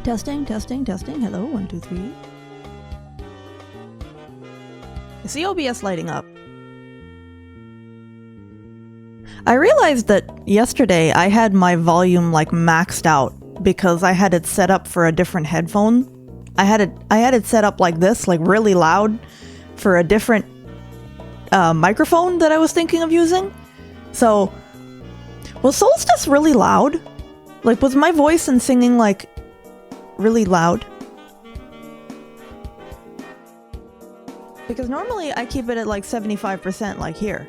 Testing, testing, testing. Hello, 1, 2, 3. I see OBS lighting up. I realized that yesterday I had my volume like maxed out because I had it set up for a different headphone. I had it set up like this, like really loud, for a different microphone that I was thinking of using. So, was Solstice really loud? Like, was my voice and singing like really loud? Because normally I keep it at like 75%, like here.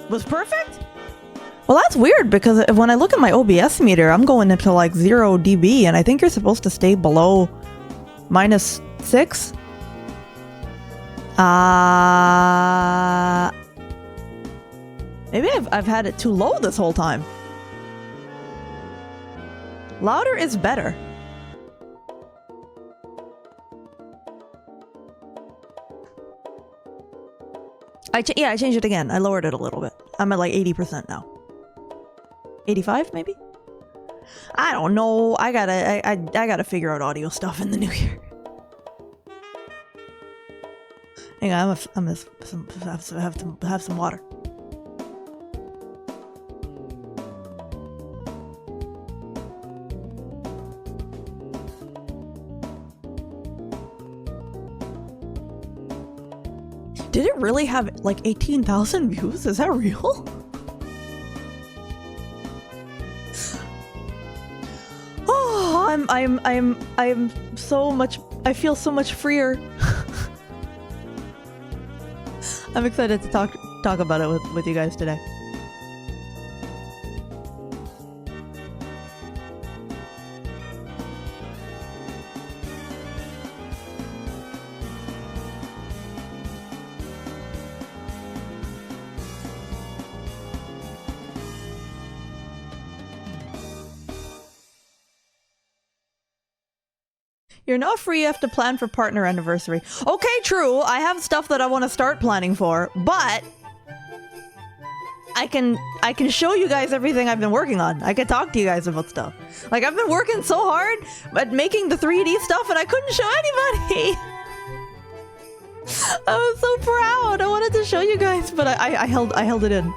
Was perfect? Well, that's weird because when I look at my OBS meter, I'm going up to like 0 dB, and I think you're supposed to stay below -6. Maybe I've had it too low this whole time. Louder is better. I changed it again. I lowered it a little bit. I'm at like 80% now. 85 maybe? I don't know. I gotta figure out audio stuff in the new year. Hang on, I'm gonna have some water. Did it really have like 18,000 views? Is that real? Oh, I'm so much. I feel so much freer. I'm excited to talk about it with you guys today. You're not free, you have to plan for partner anniversary. Okay, true. I have stuff that I want to start planning for, but I can show you guys everything I've been working on. I can talk to you guys about stuff. Like, I've been working so hard at making the 3D stuff and I couldn't show anybody. I was so proud. I wanted to show you guys, but I held it in.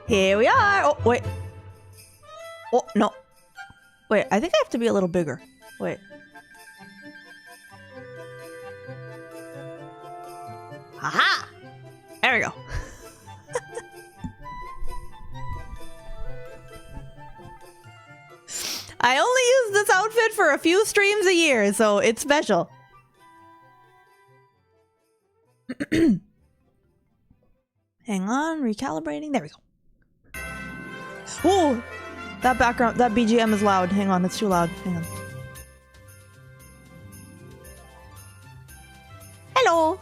Here we are. Oh, wait. Oh, no. Wait, I think I have to be a little bigger. Wait. Aha! There we go. I only use this outfit for a few streams a year, so it's special. Hang on, recalibrating. There we go. Oh, that background, that BGM is loud. Hang on, it's too loud. Hang on. Hello.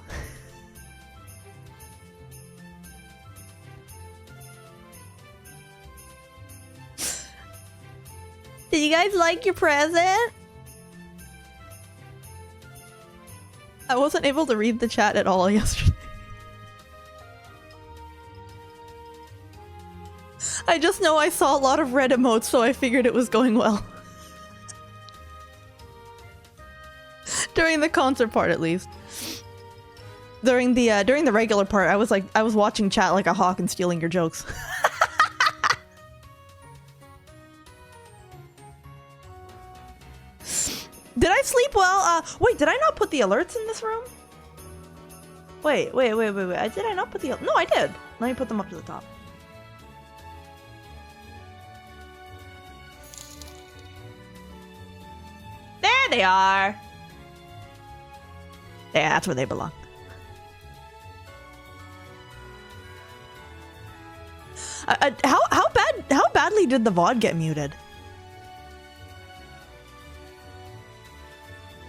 Did you guys like your present? I wasn't able to read the chat at all yesterday. I just know I saw a lot of red emotes, so I figured it was going well. During the concert part, at least. During the regular part, I was watching chat like a hawk and stealing your jokes. Did I sleep well? Wait, did I not put the alerts in this room? Wait. Did I not put the... No, I did. Let me put them up to the top. There they are. Yeah, that's where they belong. How badly did the VOD get muted?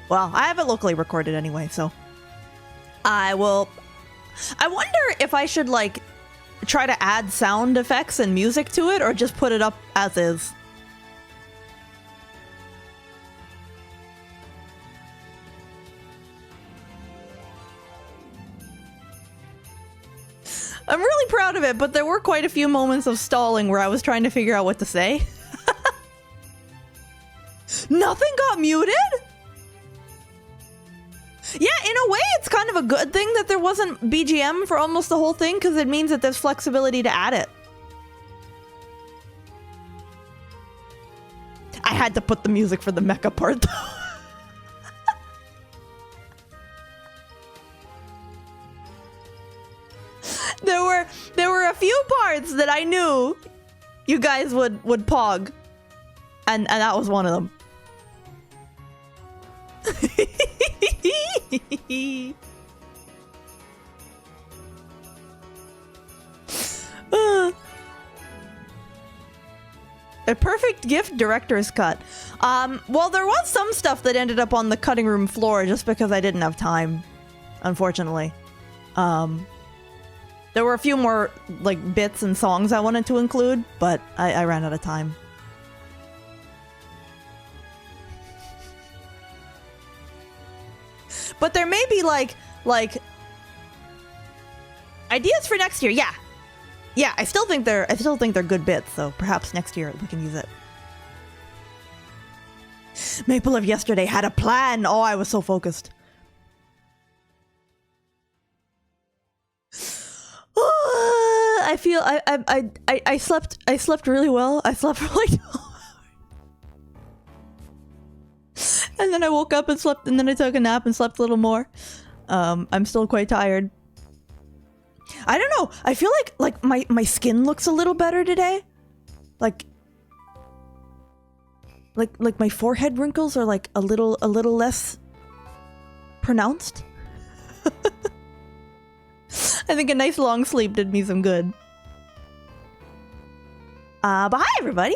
Well, I have it locally recorded anyway, so I wonder if I should like try to add sound effects and music to it or just put it up as is. I'm really proud of it, but there were quite a few moments of stalling where I was trying to figure out what to say. Nothing got muted? Yeah, in a way, it's kind of a good thing that there wasn't BGM for almost the whole thing, because it means that there's flexibility to add it. I had to put the music for the mecha part, though. There were a few parts that I knew you guys would pog, and that was one of them. A perfect gift director's cut. Well, there was some stuff that ended up on the cutting room floor just because I didn't have time, unfortunately. There were a few more like bits and songs I wanted to include, but I ran out of time. But there may be like ideas for next year. Yeah, I still think they're good bits, so perhaps next year we can use it. Maple of yesterday had a plan. Oh, I was so focused. I feel I slept really well. I slept for like and then I woke up and slept, and then I took a nap and slept a little more. I'm still quite tired. I don't know. I feel like my skin looks a little better today. Like my forehead wrinkles are like a little less pronounced. I think a nice long sleep did me some good. But hi everybody.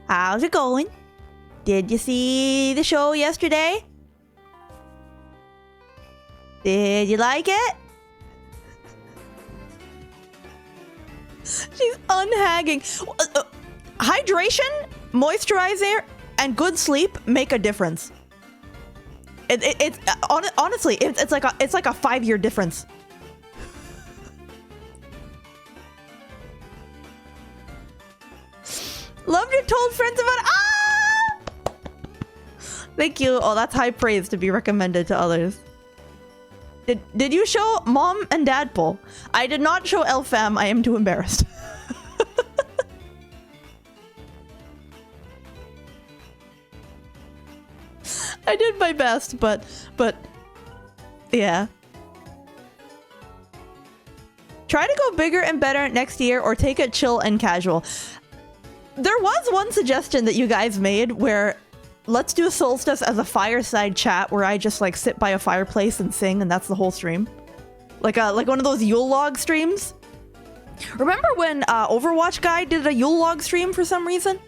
How's it going? Did you see the show yesterday? Did you like it? She's unhagging. Hydration, moisturizer, and good sleep make a difference. It's honestly, it's like a 5-year difference. Loved your told friends about. Thank you. Oh, that's high praise to be recommended to others. Did you show Mom and Dad poll? I did not show LFAM. I am too embarrassed. I did my best, but yeah. Try to go bigger and better next year, or take it chill and casual. There was one suggestion that you guys made where let's do Solstice as a fireside chat where I just like sit by a fireplace and sing, and that's the whole stream. Like one of those Yule log streams. Remember when Overwatch guy did a Yule log stream for some reason?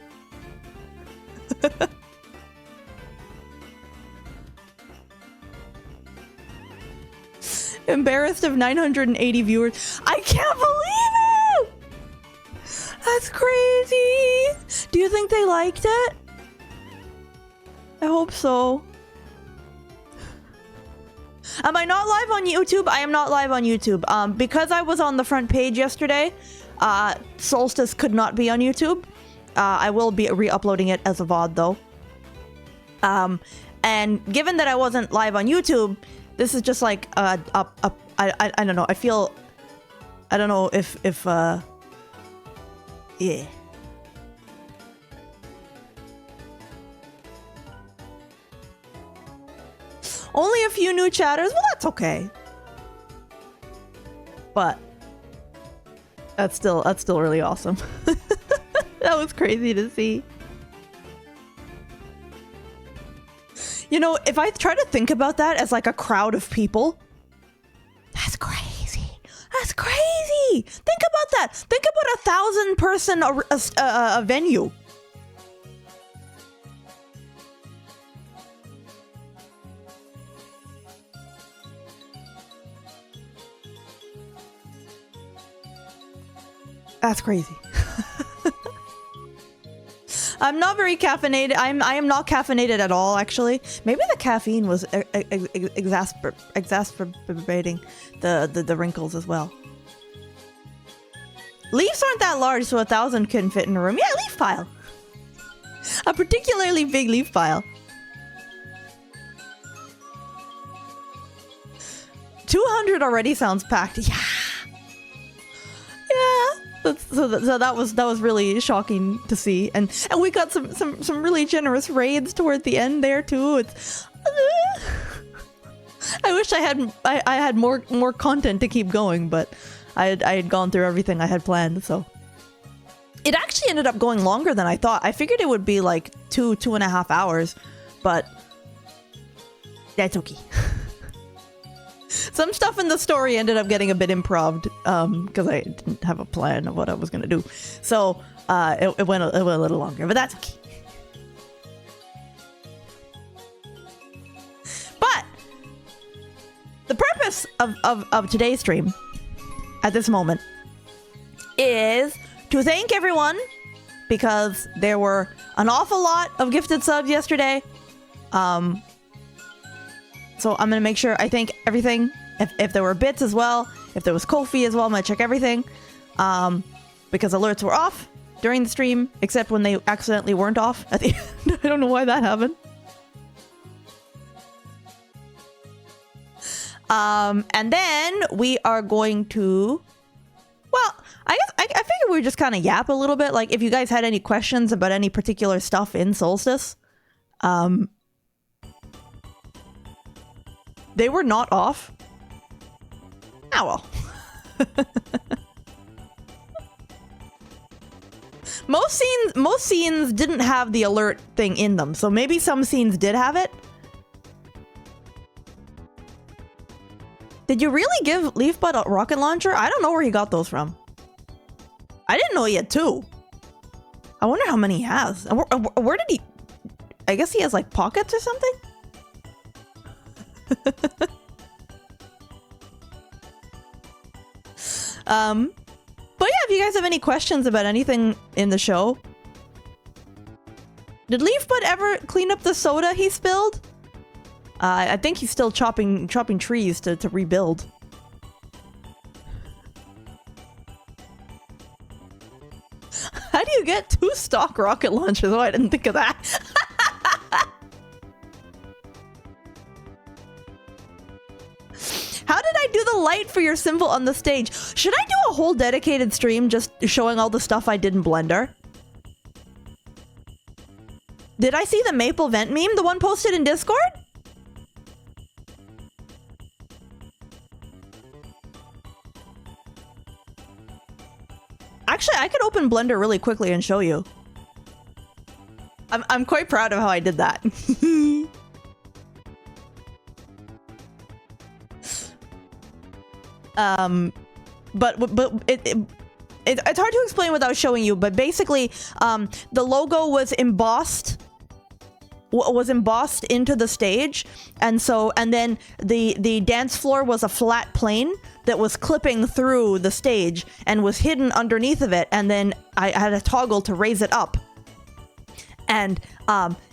Embarrassed of 980 viewers. I can't believe it! That's crazy! Do you think they liked it? I hope so. Am I not live on YouTube? I am not live on YouTube. Because I was on the front page yesterday, Solstice could not be on YouTube. I will be re-uploading it as a VOD though. And given that I wasn't live on YouTube, this is just like I don't know. I don't know if yeah. Only a few new chatters. Well, that's okay. But that's still really awesome. That was crazy to see. You know, if I try to think about that as like a crowd of people, that's crazy. That's crazy. Think about that. Think about 1,000-person venue. That's crazy. I'm not very caffeinated. I am not caffeinated at all, actually. Maybe the caffeine was exacerbating the wrinkles as well. Leaves aren't that large, so 1,000 couldn't fit in a room. Yeah, leaf pile. A particularly big leaf pile. 200 already sounds packed. Yeah. Yeah. So that was really shocking to see, and we got some really generous raids toward the end there too. It's I wish I had more content to keep going, but I had gone through everything I had planned. So it actually ended up going longer than I thought. I figured it would be like 2.5 hours, but that's okay. Some stuff in the story ended up getting a bit improved because I didn't have a plan of what I was going to do. So it went a little longer, but that's okay. But the purpose of today's stream at this moment is to thank everyone, because there were an awful lot of gifted subs yesterday. So I'm going to make sure I thank everything. If there were bits as well, if there was Ko-fi as well, I'm going to check everything. Because alerts were off during the stream, except when they accidentally weren't off at the end. I don't know why that happened. And then we are going to... Well, I guess I figured we would just kind of yap a little bit. Like, if you guys had any questions about any particular stuff in Solstice. They were not off. Ah, well. Most scenes didn't have the alert thing in them, so maybe some scenes did have it. Did you really give Leafbutt a rocket launcher? I don't know where he got those from. I didn't know he had 2. I wonder how many he has. Where did he... I guess he has like pockets or something? But yeah, if you guys have any questions about anything in the show. Did Leafbutt ever clean up the soda he spilled? I think he's still chopping trees to rebuild. How do you get 2 stock rocket launchers? Oh, I didn't think of that. How did I do the light for your symbol on the stage? Should I do a whole dedicated stream just showing all the stuff I did in Blender? Did I see the maple vent meme? The one posted in Discord? Actually, I could open Blender really quickly and show you. I'm quite proud of how I did that. But it's hard to explain without showing you. But basically, the logo was embossed into the stage, and then the dance floor was a flat plane that was clipping through the stage and was hidden underneath of it, and then I had a toggle to raise it up, and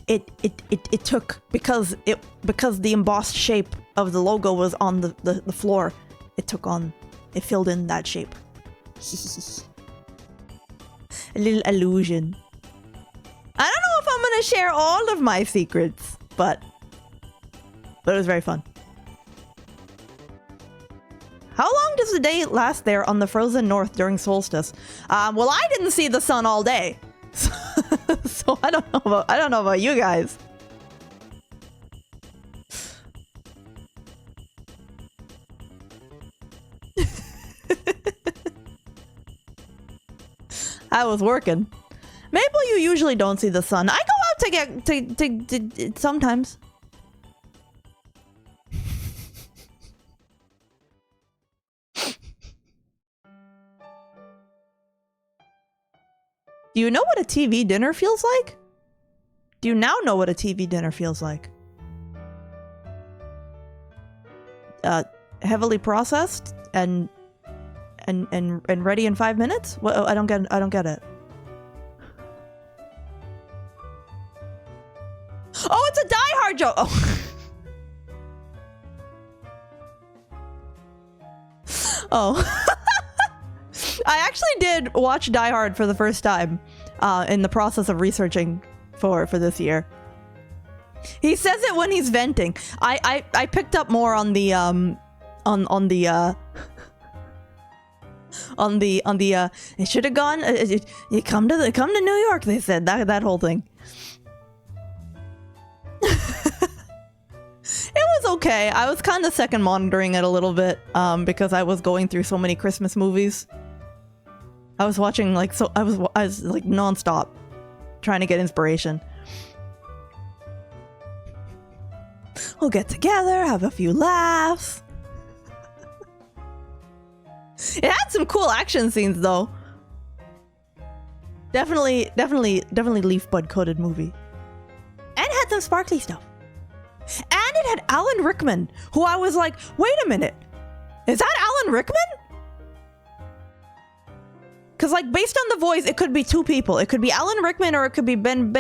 it took, because the embossed shape of the logo was on the floor, it filled in that shape. A little illusion. I don't know if I'm gonna share all of my secrets, but but it was very fun. How long does the day last there on the frozen north during solstice? Well, I didn't see the sun all day, so I don't know about you guys. I was working. Maple, you usually don't see the sun. I go out to get sometimes. Do you know what a TV dinner feels like? Do you now know what a TV dinner feels like? Heavily processed and ready in 5 minutes? Well, I don't get it. Oh, it's a Die Hard joke. Oh. Oh. I actually did watch Die Hard for the first time in the process of researching for this year. He says it when he's venting. I picked up more on the it should have gone you come to New York, they said, that whole thing. It was okay. I was kind of second monitoring it a little bit because I was going through so many Christmas movies. I was watching like I was like nonstop trying to get inspiration. We'll get together, have a few laughs. It had some cool action scenes though. Definitely leaf bud coated movie. And it had some sparkly stuff. And it had Alan Rickman, who I was like, wait a minute, is that Alan Rickman? Because, like, based on the voice, it could be two people. It could be Alan Rickman or it could be Benedict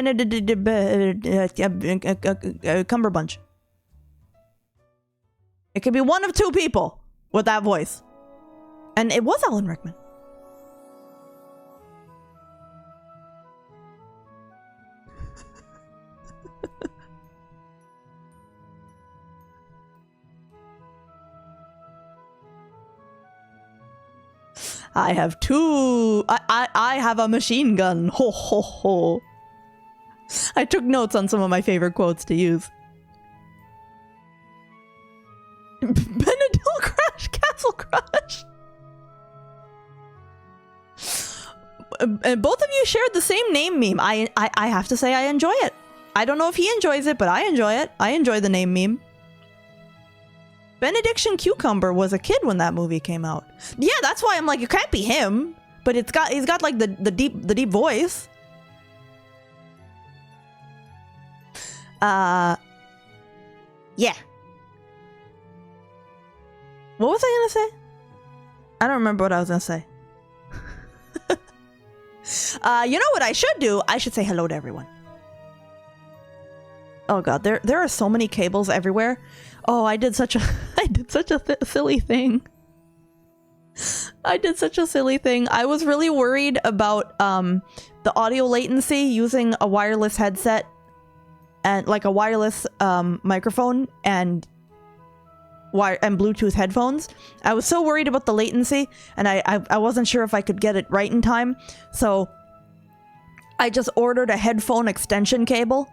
Cumberbatch. It could be one of two people with that voice. And it was Alan Rickman. I have two. I have a machine gun. Ho ho ho. I took notes on some of my favorite quotes to use. Benadryl Crash, Castle Crush. Both of you shared the same name meme. I have to say I enjoy it. I don't know if he enjoys it, but I enjoy it. I enjoy the name meme. Benediction Cucumber was a kid when that movie came out. Yeah, that's why I'm like, it can't be him. But he's got like the deep voice. Yeah. What was I gonna say? I don't remember what I was gonna say. You know what I should do? I should say hello to everyone. Oh god, there are so many cables everywhere. Oh, I did such a silly thing. I did such a silly thing. I was really worried about the audio latency using a wireless headset and like a wireless microphone and Bluetooth headphones. I was so worried about the latency, and I wasn't sure if I could get it right in time. So I just ordered a headphone extension cable.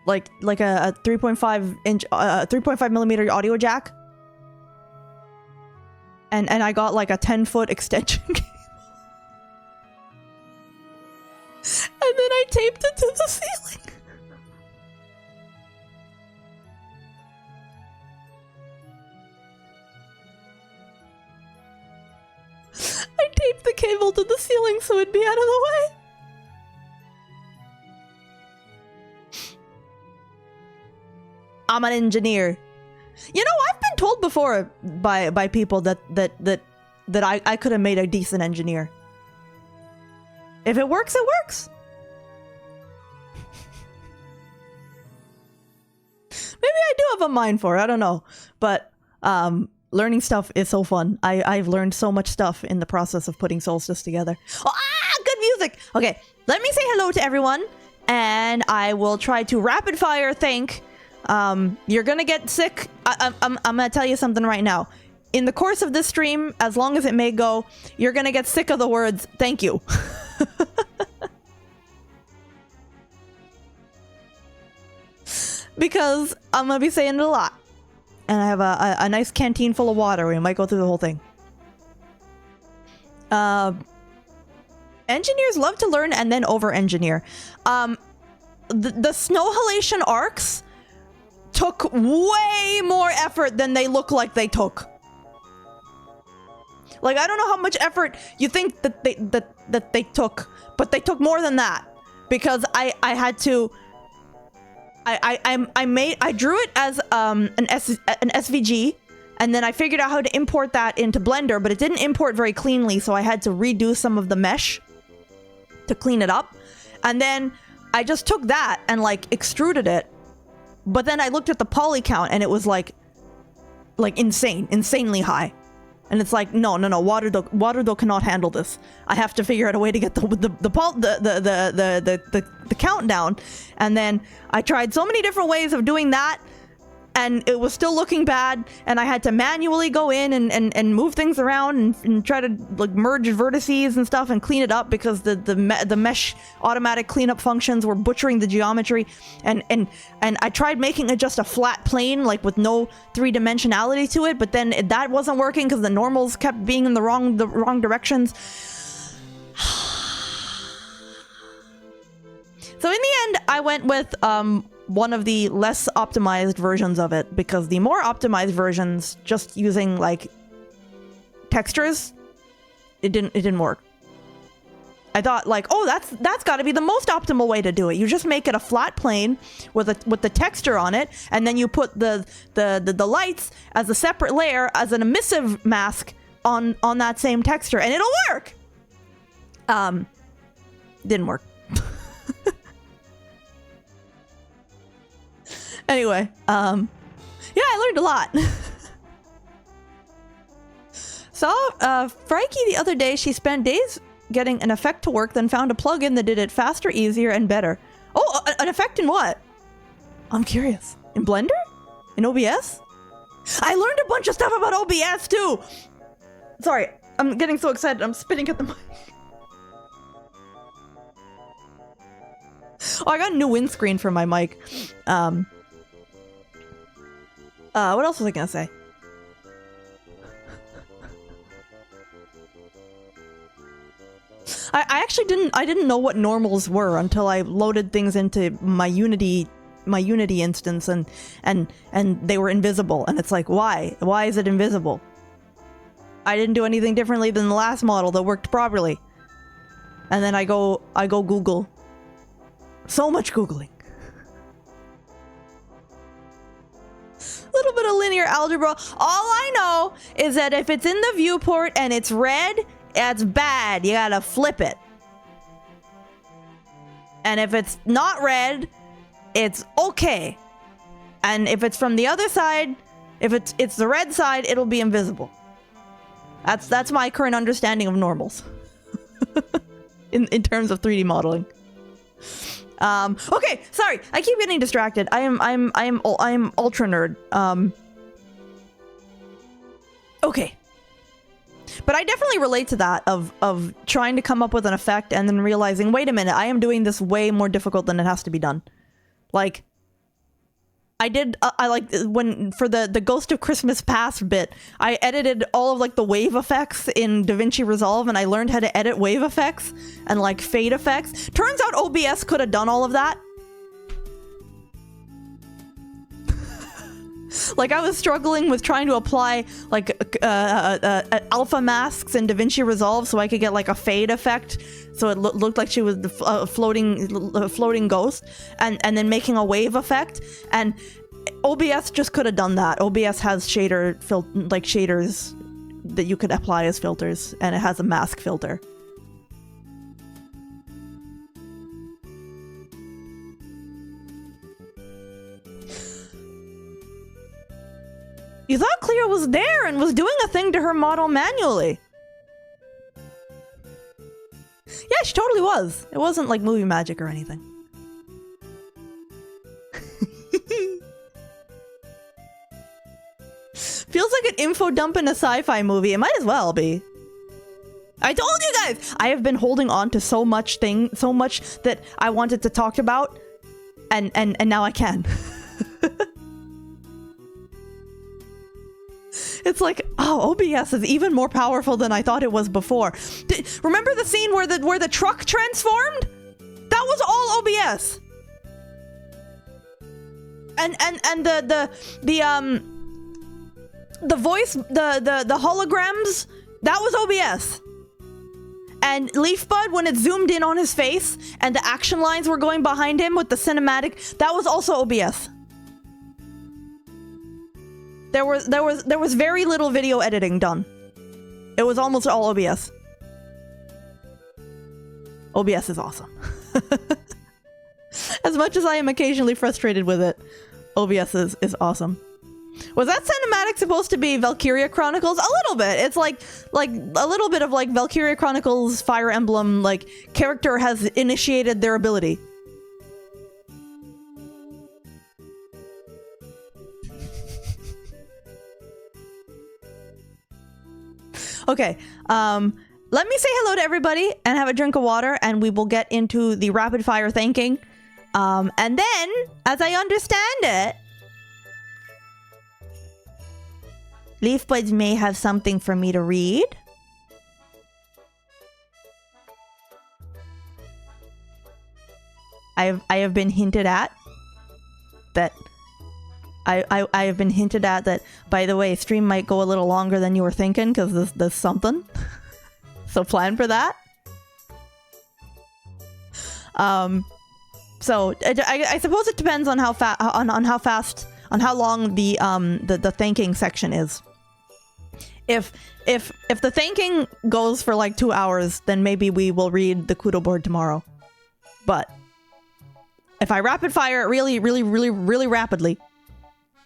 Like a 3.5 millimeter audio jack, and I got like a 10-foot extension cable, and then I taped it to the ceiling. I taped the cable to the ceiling so it'd be out of the way. I'm an engineer. You know, I've been told before by people that I could have made a decent engineer. If it works, it works. Maybe I do have a mind for it. I don't know. But learning stuff is so fun. I've learned so much stuff in the process of putting Solstice together. Oh, good music. Okay, let me say hello to everyone. and I will try to rapid fire think. You're gonna get sick. I'm gonna tell you something right now. In the course of this stream, as long as it may go, you're gonna get sick of the words "thank you." Because I'm gonna be saying it a lot. And I have a nice canteen full of water. We might go through the whole thing. Engineers love to learn and then over-engineer. The snow halation arcs took way more effort than they look like they took. Like, I don't know how much effort you think that they took, but they took more than that. Because I had to... I drew it as an SVG, and then I figured out how to import that into Blender, but it didn't import very cleanly, so I had to redo some of the mesh to clean it up. And then I just took that and like extruded it, but then I looked at the poly count and it was like insanely high. And it's like, no, Waterdo cannot handle this. I have to figure out a way to get the count down. And then I tried so many different ways of doing that, and it was still looking bad. And I had to manually go in and move things around and try to like merge vertices and stuff and clean it up, because the mesh automatic cleanup functions were butchering the geometry. And I tried making it just a flat plane, like with no three-dimensionality to it, but then that wasn't working because the normals kept being in the wrong directions. So in the end, I went with one of the less optimized versions of it, because the more optimized versions, just using like textures, it didn't work. I thought like, oh, that's got to be the most optimal way to do it. You just make it a flat plane with the texture on it, and then you put the lights as a separate layer as an emissive mask on that same texture, and it'll work. Didn't work. Anyway, yeah, I learned a lot. Saw Frankie the other day. She spent days getting an effect to work, then found a plugin that did it faster, easier, and better. Oh, an effect in what? I'm curious. In Blender? In OBS? I learned a bunch of stuff about OBS too! Sorry, I'm getting so excited. I'm spitting at the mic. Oh, I got a new windscreen for my mic. What else was I gonna say? I actually didn't know what normals were until I loaded things into my Unity instance, and they were invisible, and it's like, why is it invisible? I didn't do anything differently than the last model that worked properly. And then I go Google. So much Googling. Little bit of linear algebra. All I know is that if it's in the viewport and it's red, that's bad. You gotta flip it. And if it's not red, it's okay. And if it's from the other side, if it's the red side, it'll be invisible. That's my current understanding of normals. in terms of 3D modeling. Okay, sorry, I keep getting distracted. I'm ultra nerd. Okay. But I definitely relate to that of trying to come up with an effect and then realizing, wait a minute, I am doing this way more difficult than it has to be done. Like, I like when for the Ghost of Christmas Past bit, I edited all of like the wave effects in DaVinci Resolve, and I learned how to edit wave effects and like fade effects. Turns out OBS could have done all of that. Like, I was struggling with trying to apply like alpha masks in DaVinci Resolve so I could get like a fade effect, so it looked like she was a floating ghost, and then making a wave effect. And OBS just could have done that. OBS has shaders that you could apply as filters, and it has a mask filter. You thought Cleo was there and was doing a thing to her model manually. Yeah, she totally was. It wasn't like movie magic or anything. Feels like an info dump in a sci-fi movie. It might as well be. I told you guys! I have been holding on to so much that I wanted to talk about, and now I can. It's like, oh, OBS is even more powerful than I thought it was before. Remember the scene where the truck transformed? That was all OBS. And the voice, the holograms, that was OBS. And Leafbud, when it zoomed in on his face and the action lines were going behind him with the cinematic, that was also OBS. There was very little video editing done. It was almost all OBS. OBS is awesome. As much as I am occasionally frustrated with it, OBS is awesome. Was that cinematic supposed to be Valkyria Chronicles? A little bit. It's like a little bit of like Valkyria Chronicles Fire Emblem, like character has initiated their ability. Okay, let me say hello to everybody and have a drink of water, and we will get into the rapid fire thanking. And then, as I understand it, Leafbuds may have something for me to read. I have been hinted at that. I have been hinted at that, by the way, stream might go a little longer than you were thinking because there's something. So plan for that. So I suppose it depends on how how long the thanking section is. If the thanking goes for like 2 hours, then maybe we will read the Kudo board tomorrow. But if I rapid fire it really rapidly,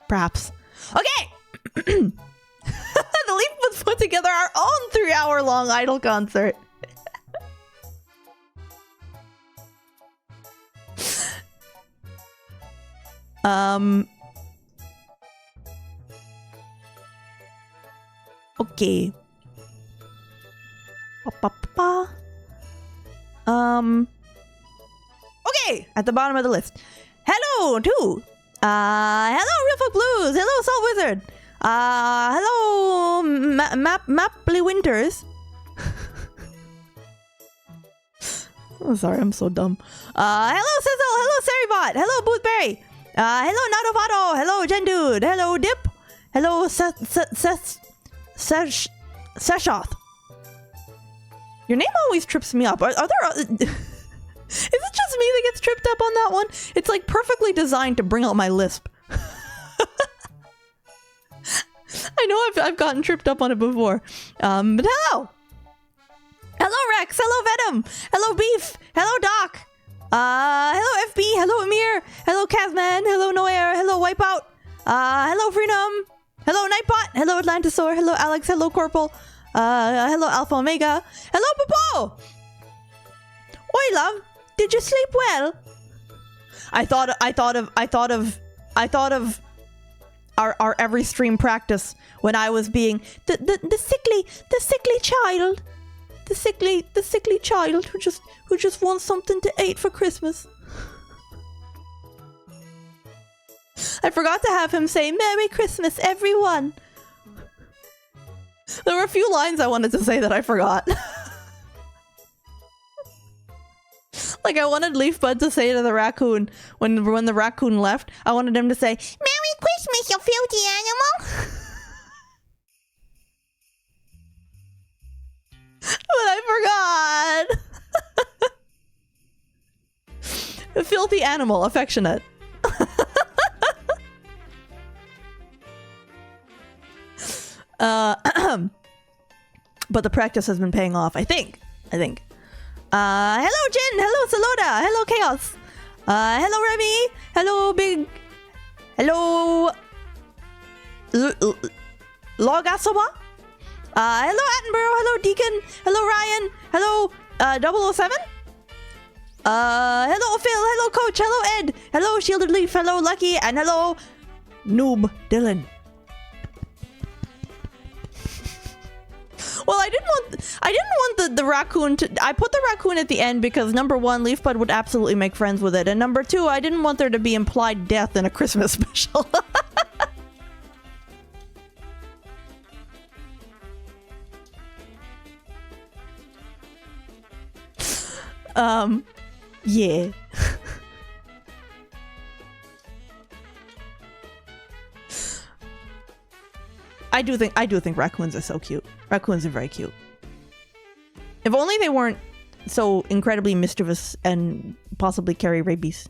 perhaps. Okay! The Leafbuds put together our own 3-hour-long idol concert. Okay. Okay, at the bottom of the list. Hello, too. Hello, Real Folk Blues. Hello, Salt Wizard. Hello, Maply Winters. Oh, sorry, I'm so dumb. Hello, Sizzle. Hello, Seribot. Hello, Boothberry. Hello, Nadovato. Hello, Gendude. Hello, Dip. Hello, Seshoth. Your name always trips me up. Are there... Is it just me that gets tripped up on that one? It's like perfectly designed to bring out my lisp. I know I've gotten tripped up on it before. But hello! Hello Rex! Hello Venom! Hello Beef! Hello Doc! Hello FB! Hello Amir! Hello Kazman! Hello Noir! Hello Wipeout! Hello Freenum! Hello Nightbot! Hello Atlantosaur! Hello Alex! Hello Corporal! Hello Alpha Omega! Hello Popo! Oi love! Did you sleep well? I thought of our every stream practice when I was being the sickly child, the sickly child who just wants something to eat for Christmas. I forgot to have him say Merry Christmas, everyone. There were a few lines I wanted to say that I forgot. Like I wanted Leafbud to say to the raccoon when the raccoon left, I wanted him to say, Merry Christmas, you filthy animal! But I forgot! A filthy animal, affectionate. But the practice has been paying off, I think. Hello Jin, hello Saloda, hello Chaos, hello Remy, hello Big, hello Logasoba, hello Attenborough, hello Deacon, hello Ryan, hello 007, Hello Phil, hello Coach, hello Ed, hello Shielded Leaf, hello Lucky, and hello Noob Dylan. Well, I didn't want the raccoon to... I put the raccoon at the end because number one, LeafBud would absolutely make friends with it, and number two, I didn't want there to be implied death in a Christmas special. Yeah. I do think raccoons are so cute. Raccoons are very cute. If only they weren't so incredibly mischievous and possibly carry rabies.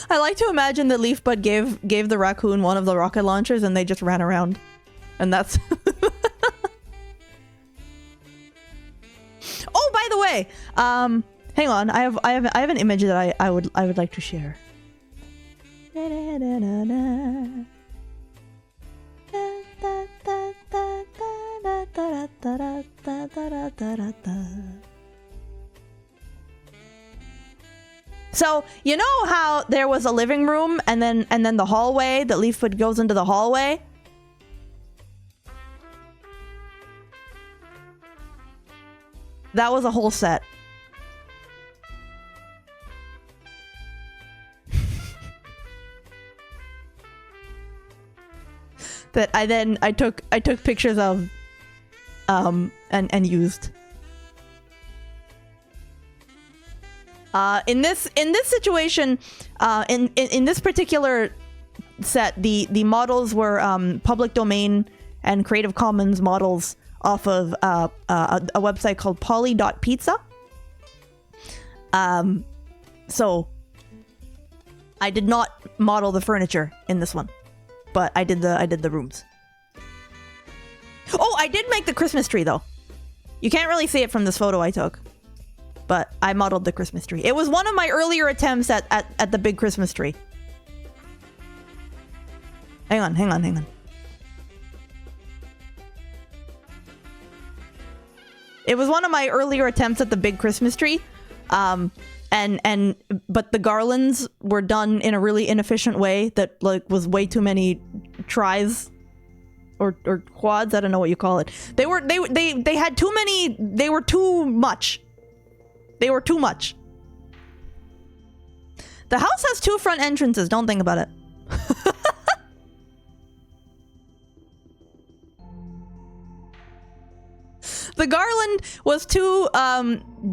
I like to imagine that LeafBud gave the raccoon one of the rocket launchers and they just ran around. And that's... Oh, by the way, hang on. I have an image that I would like to share. So, you know how there was a living room and then the hallway that LeafBud goes into the hallway? That was a whole set. That I took pictures of and used. In this situation, in this particular set, the models were public domain and Creative Commons models off of a website called poly.pizza. So I did not model the furniture in this one, but I did the rooms. Oh, I did make the Christmas tree though. You can't really see it from this photo I took, but I modeled the Christmas tree. It was one of my earlier attempts at the big Christmas tree. Hang on. It was one of my earlier attempts at the big Christmas tree. But the garlands were done in a really inefficient way that like was way too many tries or quads. I don't know what you call it. They had too many. They were too much. They were too much. The house has 2 front entrances. Don't think about it. The garland was too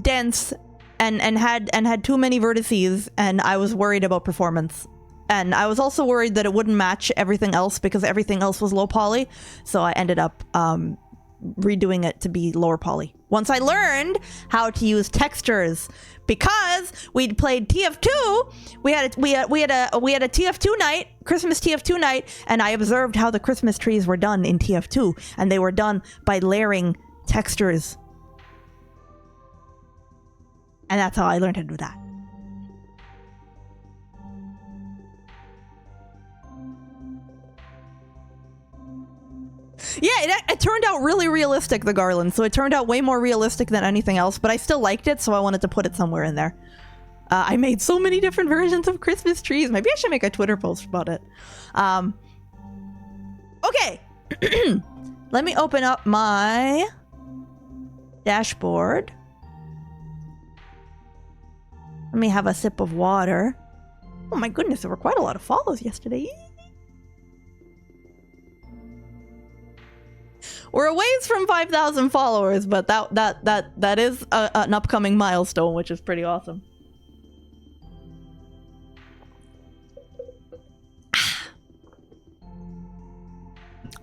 dense and had too many vertices, and I was worried about performance. And I was also worried that it wouldn't match everything else because everything else was low poly. So I ended up redoing it to be lower poly. Once I learned how to use textures, because we'd played TF2, we had a TF2 night, Christmas TF2 night, and I observed how the Christmas trees were done in TF2, and they were done by layering textures. And that's how I learned how to do that. Yeah, it turned out really realistic, the garland. So it turned out way more realistic than anything else, but I still liked it, so I wanted to put it somewhere in there. I made so many different versions of Christmas trees. Maybe I should make a Twitter post about it. Okay. Let me open up my dashboard. Let me have a sip of water. Oh my goodness, there were quite a lot of follows yesterday. We're a ways from 5,000 followers, but that is an upcoming milestone, which is pretty awesome.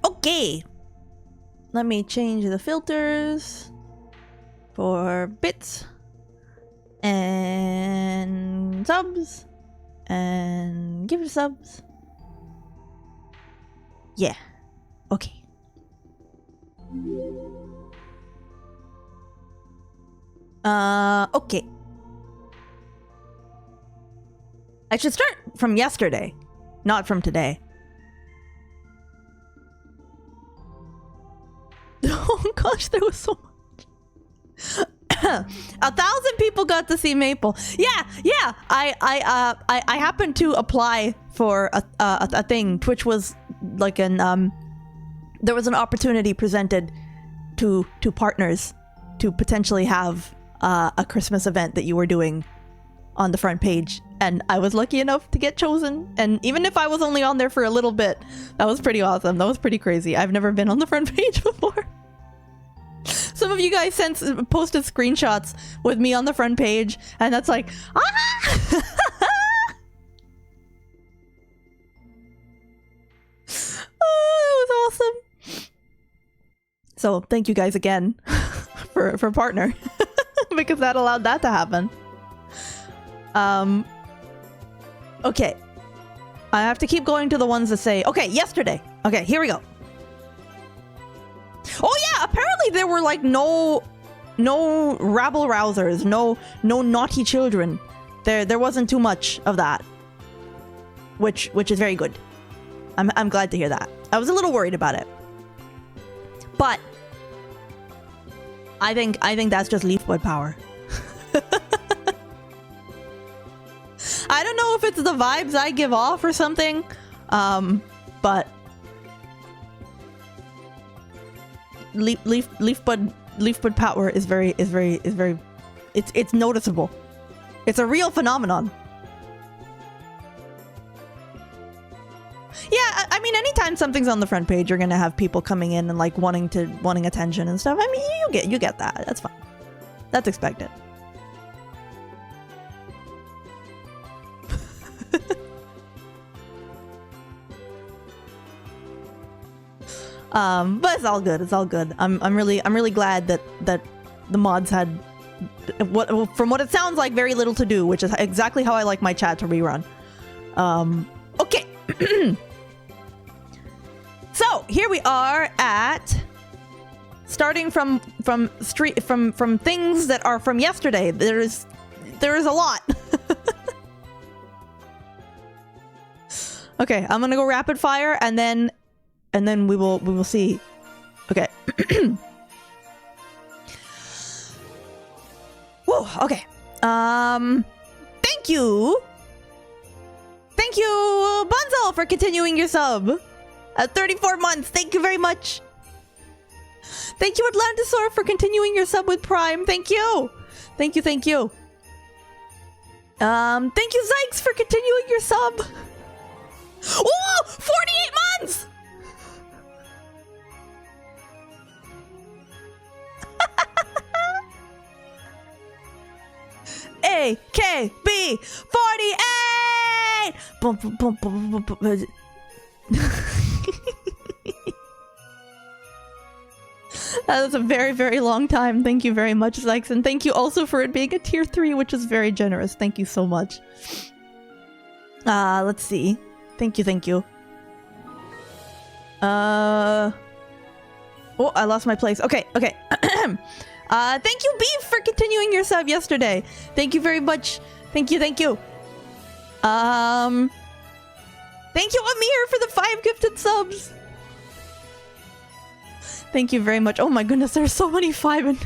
Okay. Let me change the filters for bits and subs and gift subs. Yeah. Okay. Okay. I should start from yesterday, not from today. gosh, there was so much. 1,000 people got to see Maple. Yeah. I happened to apply for a thing. Twitch was like an there was an opportunity presented to partners to potentially have a Christmas event that you were doing on the front page, and I was lucky enough to get chosen. And even if I was only on there for a little bit, that was pretty awesome. That was pretty crazy. I've never been on the front page before. Some of you guys posted screenshots with me on the front page, and that's like, ah! Oh, that was awesome. So thank you guys again for partner because that allowed that to happen. Okay, I have to keep going to the ones that say, okay, yesterday. Okay, here we go. Oh yeah, apparently there were like no rabble rousers, no naughty children. There wasn't too much of that, which is very good. I'm glad to hear that. I was a little worried about it, but I think that's just Leafwood power. I don't know if it's the vibes I give off or something, but Leafwood power is very it's noticeable. It's a real phenomenon. Yeah, I mean, anytime something's on the front page, you're gonna have people coming in and like wanting attention and stuff. I mean, you get that. That's fine. That's expected. But it's all good. It's all good. I'm really glad that the mods had from what it sounds like very little to do, which is exactly how I like my chat to rerun. Okay. So here we are at starting from things that are from yesterday. There is a lot. Okay, I'm gonna go rapid fire and then we will see. Okay. Whoa, okay. Thank you, Bunzel, for continuing your sub at 34 months. Thank you very much. Thank you, Atlantisaur, for continuing your sub with Prime. Thank you. Thank you. Thank you, Zykes, for continuing your sub. Whoa, 48 months. AKB 48! That was a very, very long time. Thank you very much, Zykes, and thank you also for it being a tier 3, which is very generous. Thank you so much. Let's see. Thank you. Oh, I lost my place. Okay. Thank you, Beef, for continuing your sub yesterday. Thank you very much. Thank you. Thank you, Amir, for the 5 gifted subs. Thank you very much. Oh my goodness, there's so many 5 and...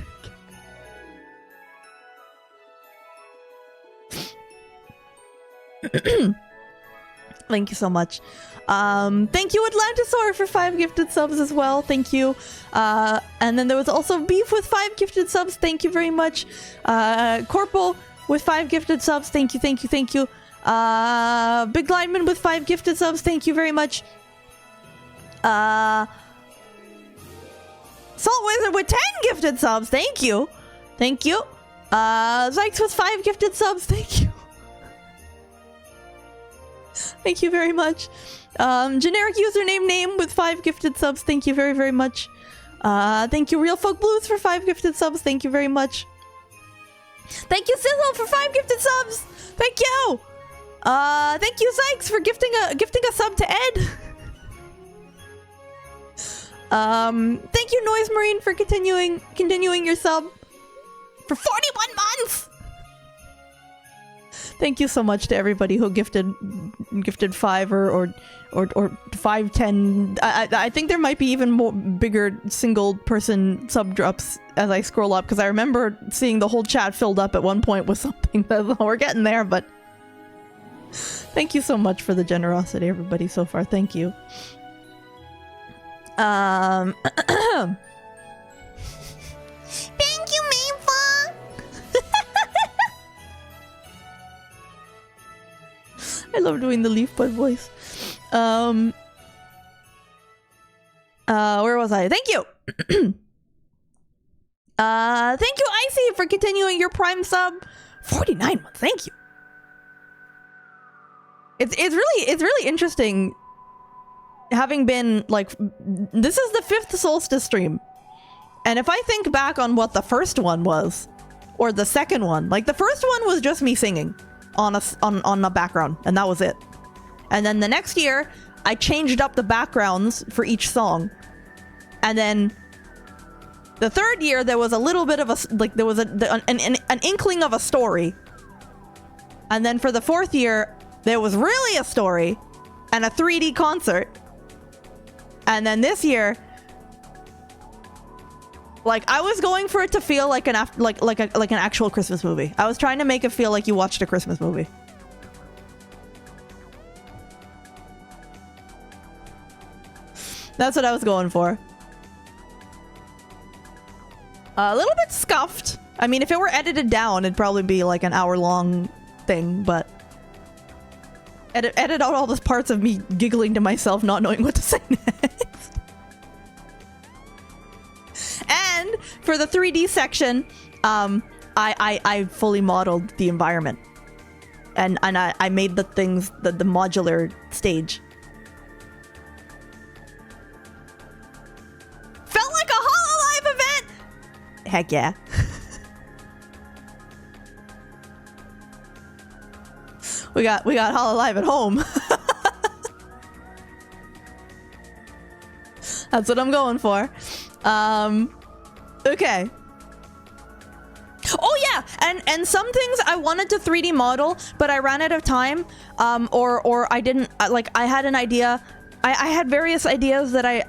Thank you so much. Thank you, Atlantisaur, for 5 gifted subs as well. Thank you. And then there was also Beef with 5 gifted subs. Thank you very much. Corporal with 5 gifted subs. Thank you. Big Lineman with 5 gifted subs. Thank you very much. Salt Wizard with 10 gifted subs. Thank you. Zykes with 5 gifted subs. Thank you. Thank you very much. Generic username name with 5 gifted subs. Thank you very, very much. Thank you, Real Folk Blues, for 5 gifted subs. Thank you very much. Thank you, Sizzle, for 5 gifted subs. Thank you. Thank you, Zykes, for gifting a sub to Ed. Thank you, Noise Marine, for continuing your sub for 41 months. Thank you so much to everybody who gifted 5 or 5, 10. I think there might be even more bigger single person sub drops as I scroll up, because I remember seeing the whole chat filled up at one point with something. That we're getting there, but thank you so much for the generosity, everybody, so far. Thank you. Thank you, Mayfa. I love doing the leaf bud voice. Where was I? Thank you. Thank you, Icy, for continuing your Prime sub. 49 months. Thank you. It's really interesting having been like, this is the 5th solstice stream, and if I think back on what the first one was, or the second one, like the first one was just me singing on a background, and that was it. And then the next year I changed up the backgrounds for each song, and then the third year there was a little bit of a, like, there was an inkling of a story, and then for the fourth year there was really a story and a 3D concert. And then this year, like, I was going for it to feel like an an actual Christmas movie. I was trying to make it feel like you watched a Christmas movie. That's what I was going for. A little bit scuffed. I mean, if it were edited down, it'd probably be like an hour-long thing, but edit out all those parts of me giggling to myself, not knowing what to say next. And for the 3D section, I fully modeled the environment, and I made the things, the modular stage. Felt like a Hololive event. Heck yeah. We got Hololive at home. That's what I'm going for. Okay. Oh yeah, and some things I wanted to 3D model, but I ran out of time. Or I didn't, like, I had an idea. I had various ideas that I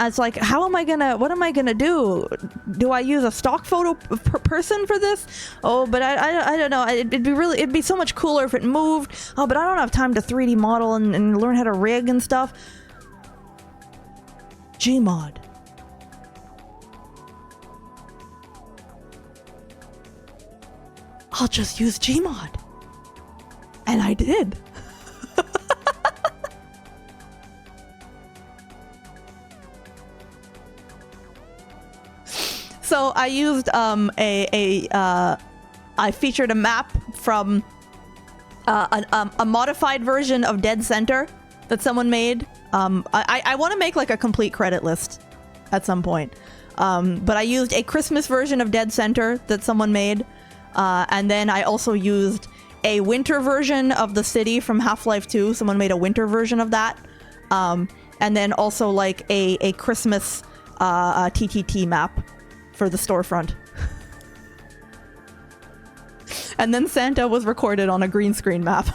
was like, what am I gonna do? Do I use a stock photo person for this? Oh, but I don't know. It'd be so much cooler if it moved. Oh, but I don't have time to 3D model and learn how to rig and stuff. Gmod. I'll just use Gmod. And I did. So I used I featured a map from a modified version of Dead Center that someone made. I want to make like a complete credit list at some point. But I used a Christmas version of Dead Center that someone made. And then I also used a winter version of the city from Half-Life 2. Someone made a winter version of that. And then also like a Christmas TTT map for the storefront. And then Santa was recorded on a green screen map.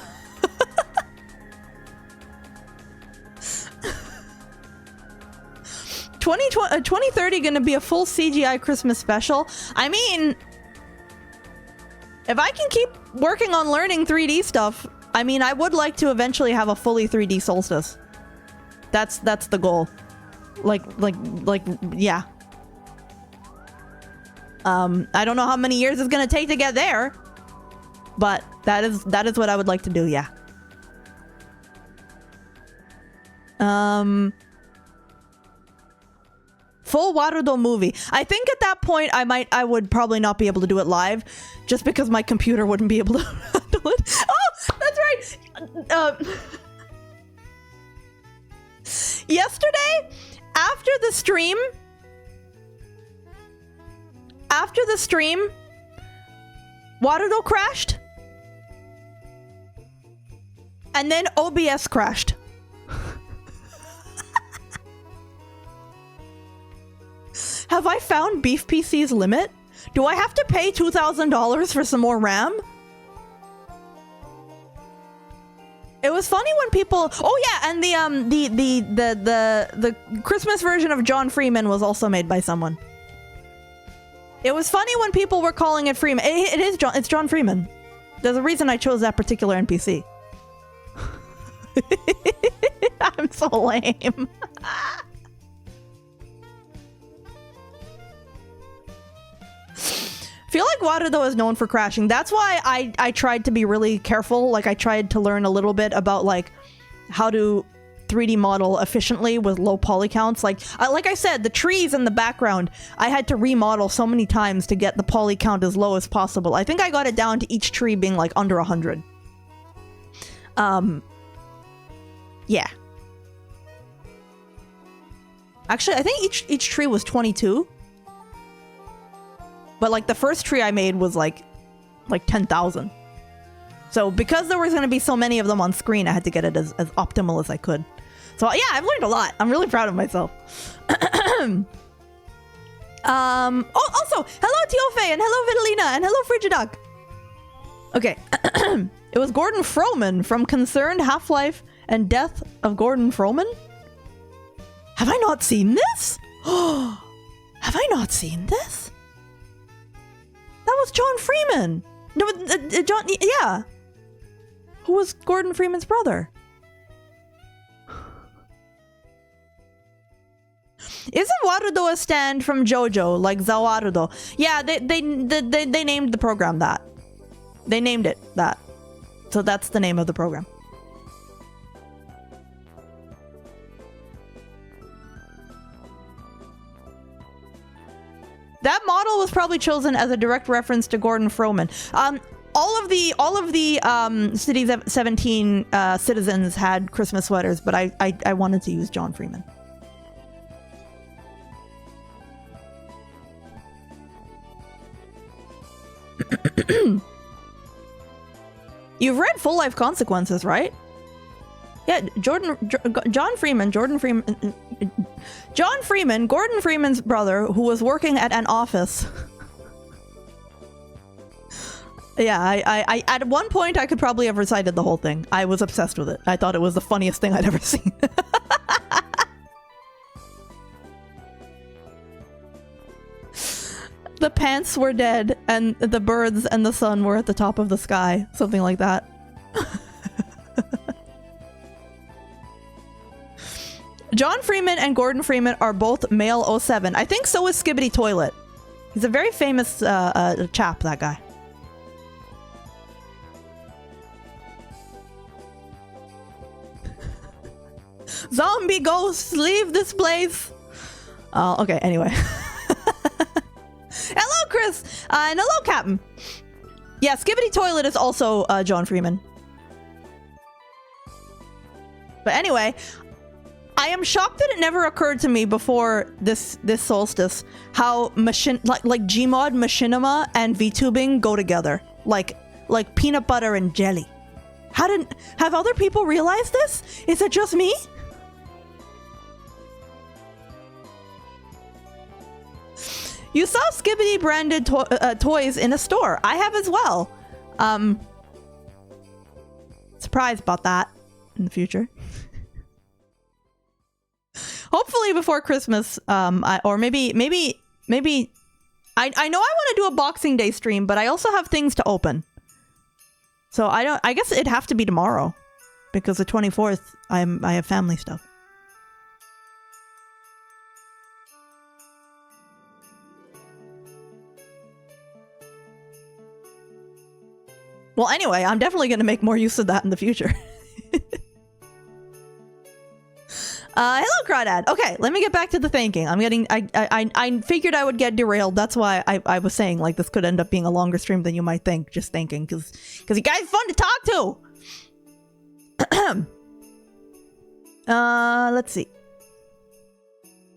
2030 gonna be a full CGI Christmas special. I mean, if I can keep working on learning 3D stuff, I mean, I would like to eventually have a fully 3D solstice. That's the goal. Like, yeah. I don't know how many years it's gonna take to get there, but that is what I would like to do, yeah. Full Warudo movie. I think at that point I would probably not be able to do it live, just because my computer wouldn't be able to handle it. Oh, that's right. Yesterday, after the stream, Warudo crashed, and then OBS crashed. Have I found Beef PC's limit? Do I have to pay $2,000 for some more RAM? It was funny when people. Oh yeah, and the Christmas version of John Freeman was also made by someone. It was funny when people were calling it Freeman. It is John. It's John Freeman. There's a reason I chose that particular NPC. I'm so lame. I feel like Warudo is known for crashing. That's why I tried to be really careful. Like I tried to learn a little bit about like how to 3D model efficiently with low poly counts. Like I said, the trees in the background, I had to remodel so many times to get the poly count as low as possible. I think I got it down to each tree being like under 100. Yeah. Actually, I think each tree was 22. But like the first tree I made was like 10,000. So because there was going to be so many of them on screen, I had to get it as optimal as I could. So yeah, I've learned a lot. I'm really proud of myself. Also, hello Tiofe and hello Vitalina and hello Frigiduck. Okay. It was Gordon Froman from Concerned Half-Life and Death of Gordon Froman? Have I not seen this? Have I not seen this? That was John Freeman. No, John, yeah. Who was Gordon Freeman's brother? Isn't Warudo a stand from JoJo, like Zawarudo? Yeah, they named the program that. They named it that. So that's the name of the program. That model was probably chosen as a direct reference to Gordon Froman. All of the City 17 citizens had Christmas sweaters, but I wanted to use John Freeman. You've read Full Life Consequences, right? Yeah, John Freeman, Gordon Freeman's brother, who was working at an office. Yeah, I at one point I could probably have recited the whole thing. I was obsessed with it. I thought it was the funniest thing I'd ever seen. The pants were dead, and the birds and the sun were at the top of the sky. Something like that. John Freeman and Gordon Freeman are both male 07. I think so is Skibbity Toilet. He's a very famous chap, that guy. Zombie ghosts, leave this place. Okay, anyway. Hello, Chris! And hello, Captain. Yeah, Skibbity Toilet is also John Freeman. But anyway, I am shocked that it never occurred to me before this solstice how like Gmod, machinima, and VTubing go together. Like peanut butter and jelly. Have other people realized this? Is it just me? You saw Skibbity branded toys in a store. I have as well. Surprised about that in the future. Hopefully before Christmas, or maybe I know I want to do a Boxing Day stream, but I also have things to open. So I guess it'd have to be tomorrow, because the 24th I have family stuff. Well, anyway, I'm definitely going to make more use of that in the future. Hello, Crawdad. Okay, let me get back to the thinking. I figured I would get derailed. That's why I was saying, like, this could end up being a longer stream than you might think, just thinking, because you guys are fun to talk to. Let's see.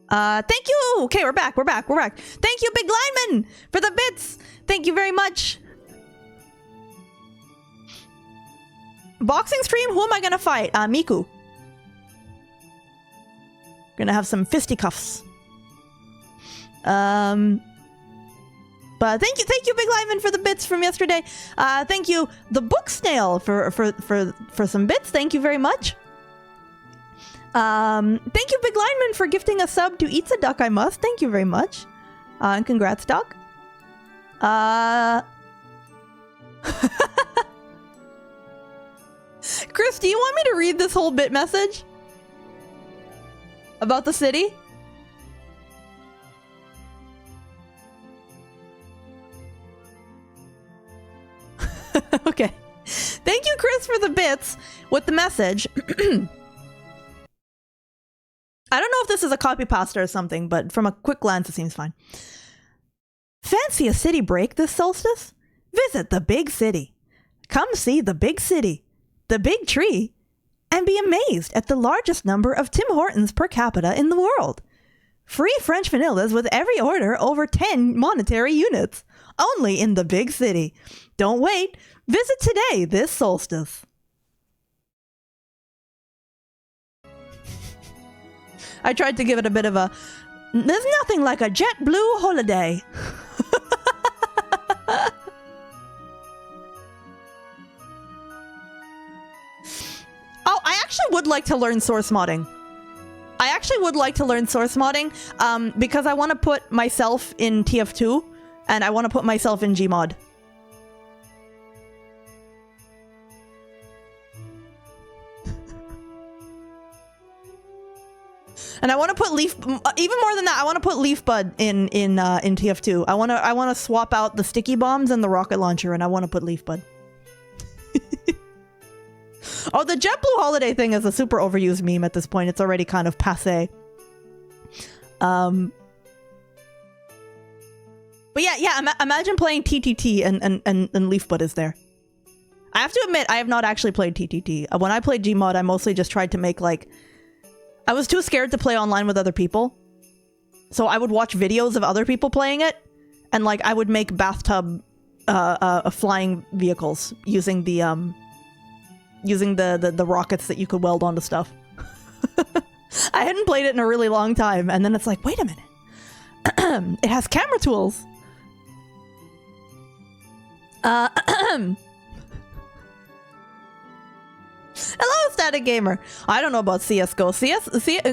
Thank you. Okay, we're back. Thank you, Big Lineman, for the bits. Thank you very much. Boxing stream? Who am I gonna fight? Miku. Gonna have some fisticuffs. But But thank you, Big Lyman, for the bits from yesterday. Thank you, the Book Snail, for some bits. Thank you very much. Thank you, Big Lineman, for gifting a sub to Eats a Duck I Must. Thank you very much. And congrats, Duck. Chris, do you want me to read this whole bit message? About the city? Okay. Thank you, Chris, for the bits with the message. I don't know if this is a copy pasta or something, but from a quick glance, it seems fine. Fancy a city break this solstice? Visit the big city. Come see the big city, the big tree, and be amazed at the largest number of Tim Hortons per capita in the world. Free French vanillas with every order over 10 monetary units. Only in the big city. Don't wait. Visit today this solstice. I tried to give it a bit of a... There's nothing like a JetBlue holiday. Oh, I actually would like to learn source modding. Because I want to put myself in TF2 and I want to put myself in Gmod. And I want to put Leaf, even more than that, I want to put Leaf Bud in TF2. I want to swap out the sticky bombs and the rocket launcher, and I want to put Leaf Bud. Oh, the JetBlue holiday thing is a super overused meme at this point. It's already kind of passé. But yeah. Imagine playing TTT and Leaf Bud is there. I have to admit, I have not actually played TTT. When I played Gmod, I mostly just tried to make like. I was too scared to play online with other people, so I would watch videos of other people playing it, and like I would make bathtub flying vehicles using the rockets that you could weld onto stuff. I hadn't played it in a really long time, and then it's like, wait a minute, it has camera tools. Hello, Static Gamer. I don't know about CSGO.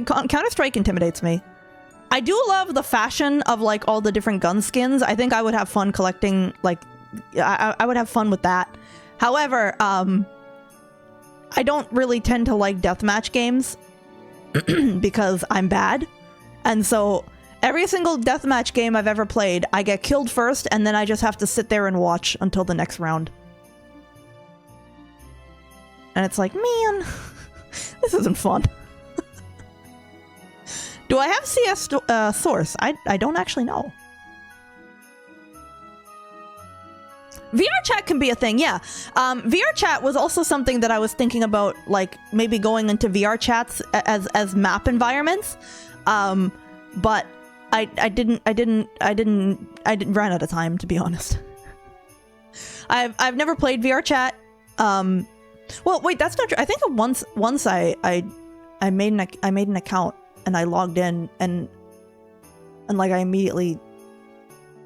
Counter-Strike intimidates me. I do love the fashion of like all the different gun skins. I think I would have fun collecting, like, I would have fun with that. However, I don't really tend to like deathmatch games because I'm bad. And so every single deathmatch game I've ever played, I get killed first and then I just have to sit there and watch until the next round. And it's like, man, this isn't fun. Do I have CS source? I don't actually know. VR chat can be a thing, yeah. VR chat was also something that I was thinking about, like maybe going into VR chats as map environments. But I didn't run out of time, to be honest. I've never played VR chat. Well, wait, that's not true. I think once I made an account and I logged in and like I immediately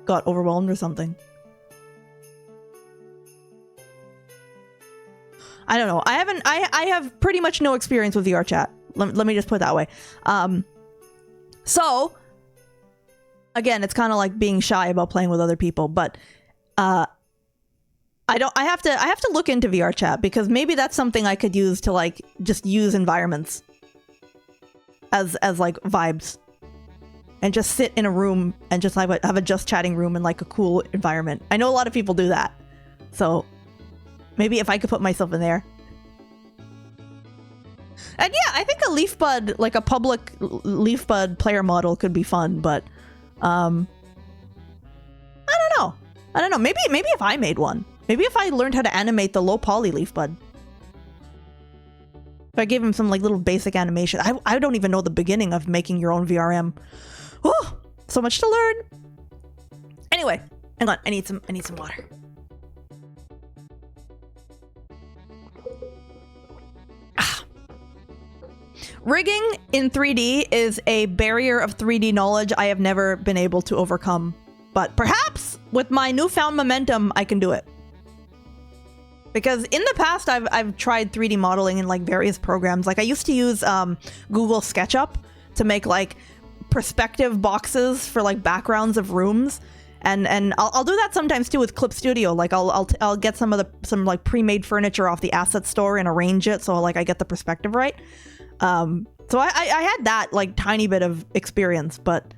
got overwhelmed or something. I don't know. I have pretty much no experience with VR chat. Let me just put it that way. So again, it's kind of like being shy about playing with other people, but I have to look into VR chat because maybe that's something I could use to like just use environments as like vibes and just sit in a room and just have a just chatting room in like a cool environment. I know a lot of people do that. So maybe if I could put myself in there. And yeah, I think a Leaf Bud, like a public Leaf Bud player model could be fun, but I don't know. Maybe if I made one. Maybe if I learned how to animate the low poly Leaf Bud. If I gave him some like little basic animation. I don't even know the beginning of making your own VRM. Oh, so much to learn. Anyway, hang on. I need some water. Rigging in 3D is a barrier of 3D knowledge I have never been able to overcome But perhaps with my newfound momentum, I can do it. Because in the past, I've tried 3D modeling in like various programs. Like I used to use Google SketchUp to make like perspective boxes for like backgrounds of rooms, and I'll do that sometimes too with Clip Studio. Like I'll get some like pre-made furniture off the asset store and arrange it so like I get the perspective right. So I had that like tiny bit of experience, but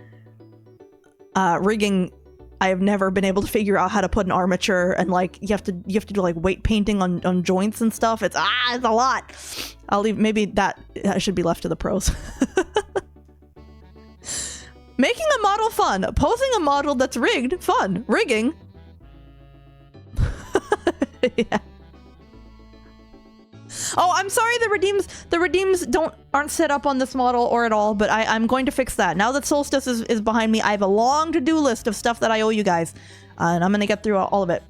rigging, I have never been able to figure out how to put an armature, and like you have to do like weight painting on joints and stuff. It's a lot. I'll leave, maybe that should be left to the pros. Making a model fun. Posing a model that's rigged fun. Rigging. Yeah. Oh, I'm sorry the redeems aren't set up on this model or at all, but I'm going to fix that. Now that Solstice is behind me, I have a long to-do list of stuff that I owe you guys. And I'm going to get through all of it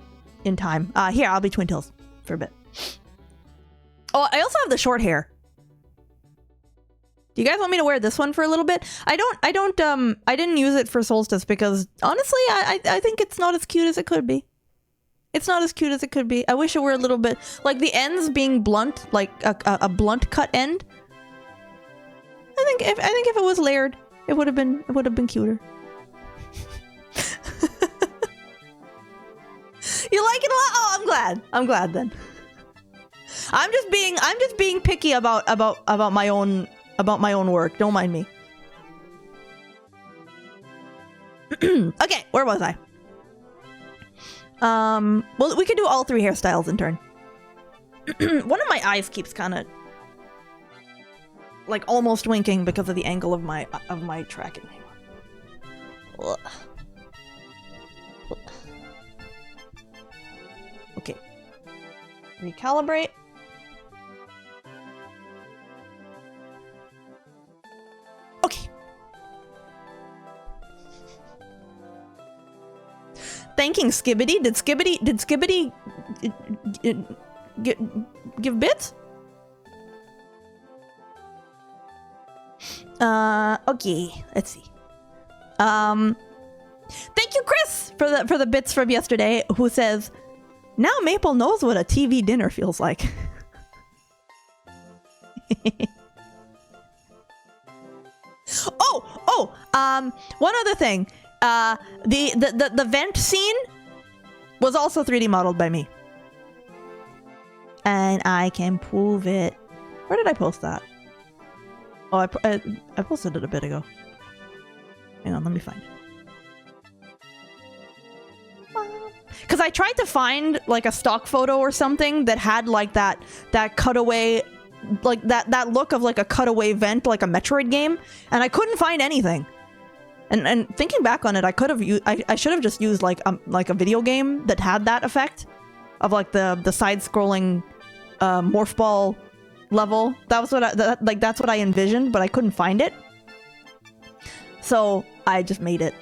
in time. Here, I'll be Twin Tails for a bit. Oh, I also have the short hair. Do you guys want me to wear this one for a little bit? I didn't use it for Solstice because honestly, I think it's not as cute as it could be. It's not as cute as it could be. I wish it were a little bit like the ends being blunt, like a blunt cut end. I think if it was layered, it would have been cuter. You like it a lot? Oh, I'm glad then. I'm just being picky about my own work. Don't mind me. Okay, where was I? Well, we could do all 3 hairstyles in turn. One of my eyes keeps kind of like almost winking because of the angle of my tracking. Ugh. Okay. Recalibrate. Okay. Thanking Skibbity. Did Skibbity give bits? Okay, let's see. Thank you, Chris, for the bits from yesterday, who says, now Maple knows what a TV dinner feels like. One other thing. The vent scene was also 3D modeled by me. And I can prove it. Where did I post that? Oh, I posted it a bit ago. Hang on, let me find it. Because I tried to find like a stock photo or something that had like that cutaway, like that look of like a cutaway vent, like a Metroid game, and I couldn't find anything. And thinking back on it, I could have I should have just used like a video game that had that effect of like the side-scrolling morph ball level. That was what that's what I envisioned, but I couldn't find it. So I just made it.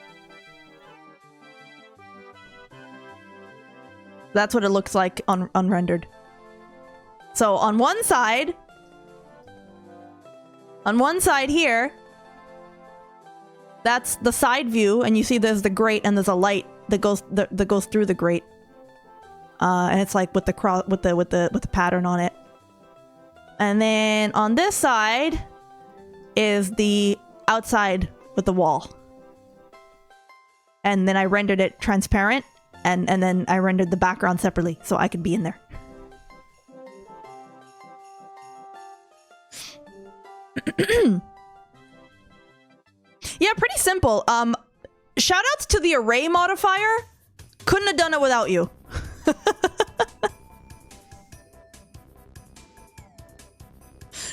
That's what it looks like unrendered. So on one side here, that's the side view, and you see there's the grate and there's a light that goes through the grate, and it's like with the pattern on it. And then on this side is the outside with the wall, and then I rendered it transparent, and then I rendered the background separately so I could be in there. Yeah, pretty simple. Shoutouts to the array modifier. Couldn't have done it without you.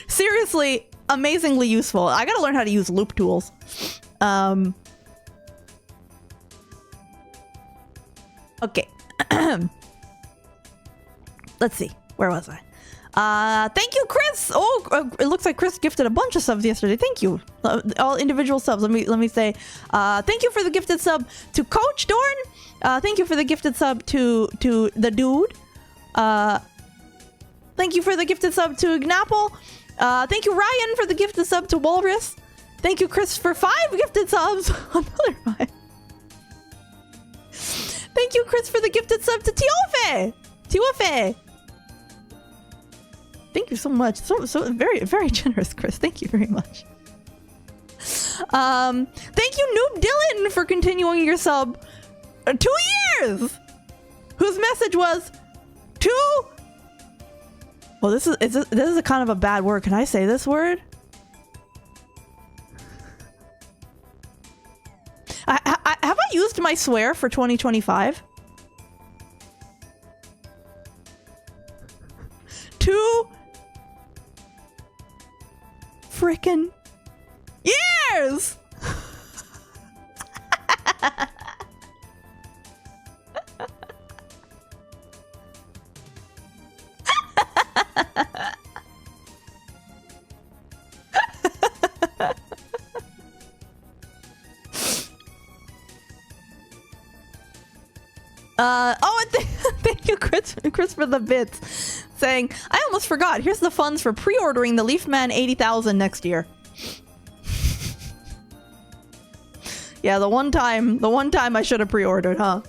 Seriously, amazingly useful. I gotta learn how to use loop tools. Okay. Let's see. Where was I? Thank you, Chris. Oh, it looks like Chris gifted a bunch of subs yesterday. Thank you. All individual subs. Let me say, thank you for the gifted sub to Coach Dorn. Thank you for the gifted sub to the dude. Thank you for the gifted sub to Gnapple. Thank you, Ryan, for the gifted sub to Walrus. Thank you, Chris, for 5 gifted subs. Another 5. Thank you, Chris, for the gifted sub to Tiofe. Tiofe. Thank you so much. So very, very generous, Chris. Thank you very much. Thank you, Noob Dylan, for continuing your sub. 2 years. Whose message was 2. Well, this is a kind of a bad word. Can I say this word? Have I used my swear for 2025? 2 frickin' years! Thank you, Chris, for the bits. Saying, I almost forgot. Here's the funds for pre-ordering the Leafman 80,000 next year. Yeah, the one time I should have pre-ordered, huh?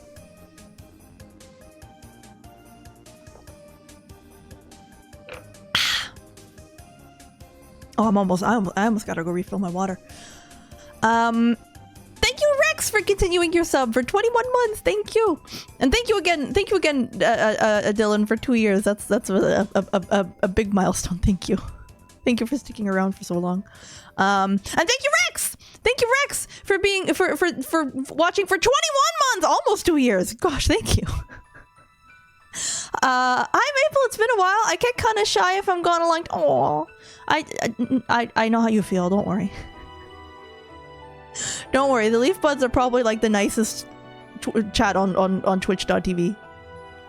Oh, I almost gotta go refill my water. Thank you, Rex, for continuing your sub for 21 months. Thank you. And thank you again, Dylan, for 2 years. That's a big milestone. Thank you. Thank you for sticking around for so long. And thank you, Rex. Thank you, Rex, for being for watching for 21 months, almost 2 years. Gosh, thank you. Hi Maple, it's been a while. I get kind of shy if I'm gone along. Oh, I know how you feel. Don't worry. Don't worry. The Leaf Buds are probably like the nicest chat on Twitch.tv,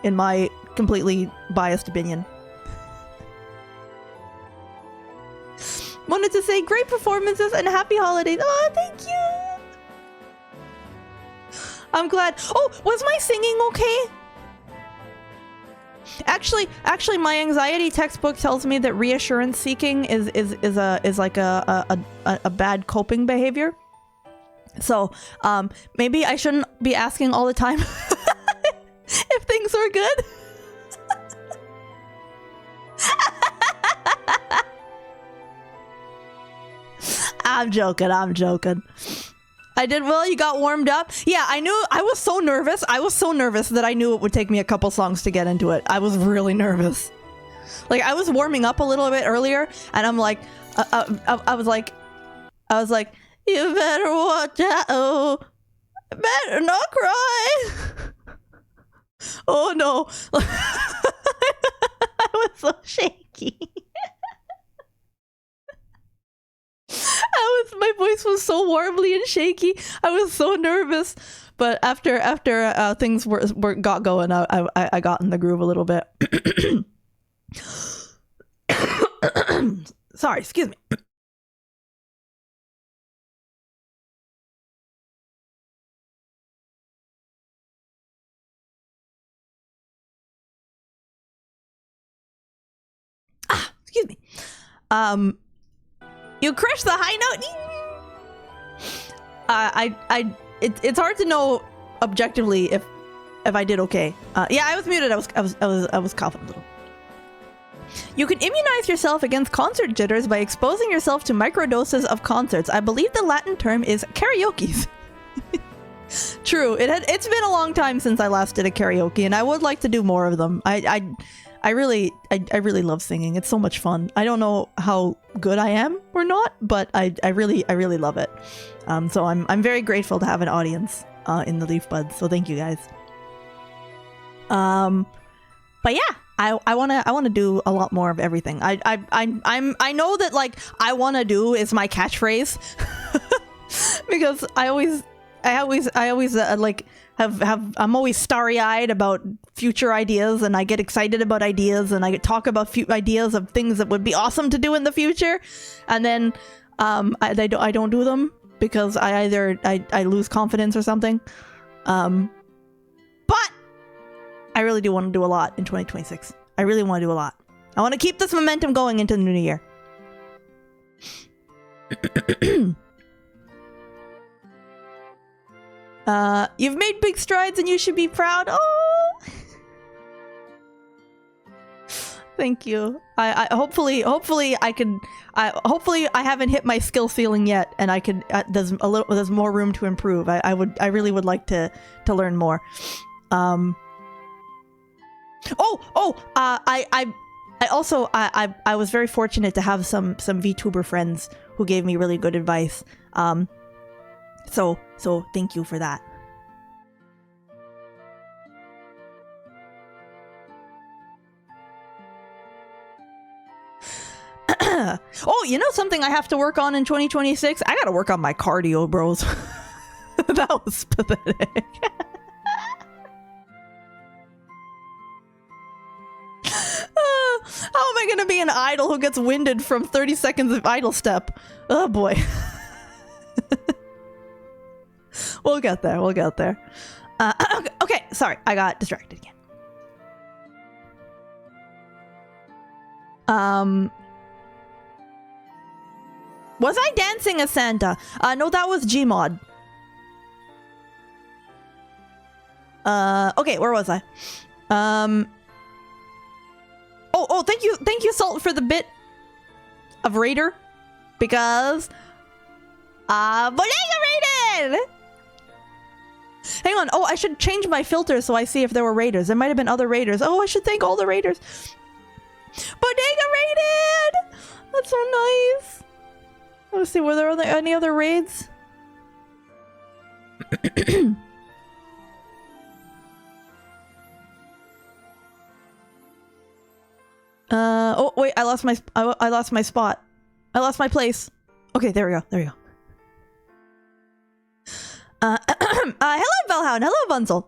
in my completely biased opinion. Wanted to say great performances and happy holidays. Oh, thank you. I'm glad. Oh, was my singing okay? Actually, my anxiety textbook tells me that reassurance seeking is like a bad coping behavior. So, maybe I shouldn't be asking all the time if things are good. I'm joking. I did well. You got warmed up. Yeah, I knew. I was so nervous. That I knew it would take me a couple songs to get into it. I was really nervous. Like, I was warming up a little bit earlier, and I'm like, I was like, you better watch out. Oh, better not cry. Oh no. I was so shaky. My voice was so warbly and shaky. I was so nervous, but after things got going, I got in the groove a little bit. Sorry, excuse me. Excuse me. You crushed the high note. It's hard to know objectively if I did okay. Yeah, I was muted. I was coughing a little. You can immunize yourself against concert jitters by exposing yourself to microdoses of concerts. I believe the Latin term is karaoke. True. It's been a long time since I last did a karaoke, and I would like to do more of them. I really love singing. It's so much fun. I don't know how good I am or not, but I really love it. So I'm very grateful to have an audience in the Leaf Buds. So thank you guys. But yeah, I wanna do a lot more of everything. I know that like I wanna do is my catchphrase because I always like I'm always starry-eyed about future ideas, and I get excited about ideas, and I talk about ideas of things that would be awesome to do in the future, and then I don't do them because I lose confidence or something. But I really do want to do a lot in 2026. I really want to do a lot. I want to keep this momentum going into the new year. You've made big strides and you should be proud. Oh, thank you. I hopefully I haven't hit my skill ceiling yet, and I could. There's more room to improve. I really would like to learn more. I was very fortunate to have some VTuber friends who gave me really good advice. So thank you for that. Oh, you know something I have to work on in 2026? I gotta work on my cardio, bros. That was pathetic. How am I gonna be an idol who gets winded from 30 seconds of idle step? Oh boy. We'll get there. We'll get there. Okay, sorry, I got distracted again. Was I dancing as Santa? No, that was Gmod. Okay, where was I? Oh, thank you, Salt, for the bit of Raider, because Bodega raided. Hang on. Oh, I should change my filter so I see if there were raiders. There might have been other raiders. Oh, I should thank all the raiders. Bodega raided. That's so nice. Let's see. Were there any other raids? Oh wait, I lost my spot. I lost my place. Okay, there we go. There we go. Hello, Bellhound. Hello, Bunzel.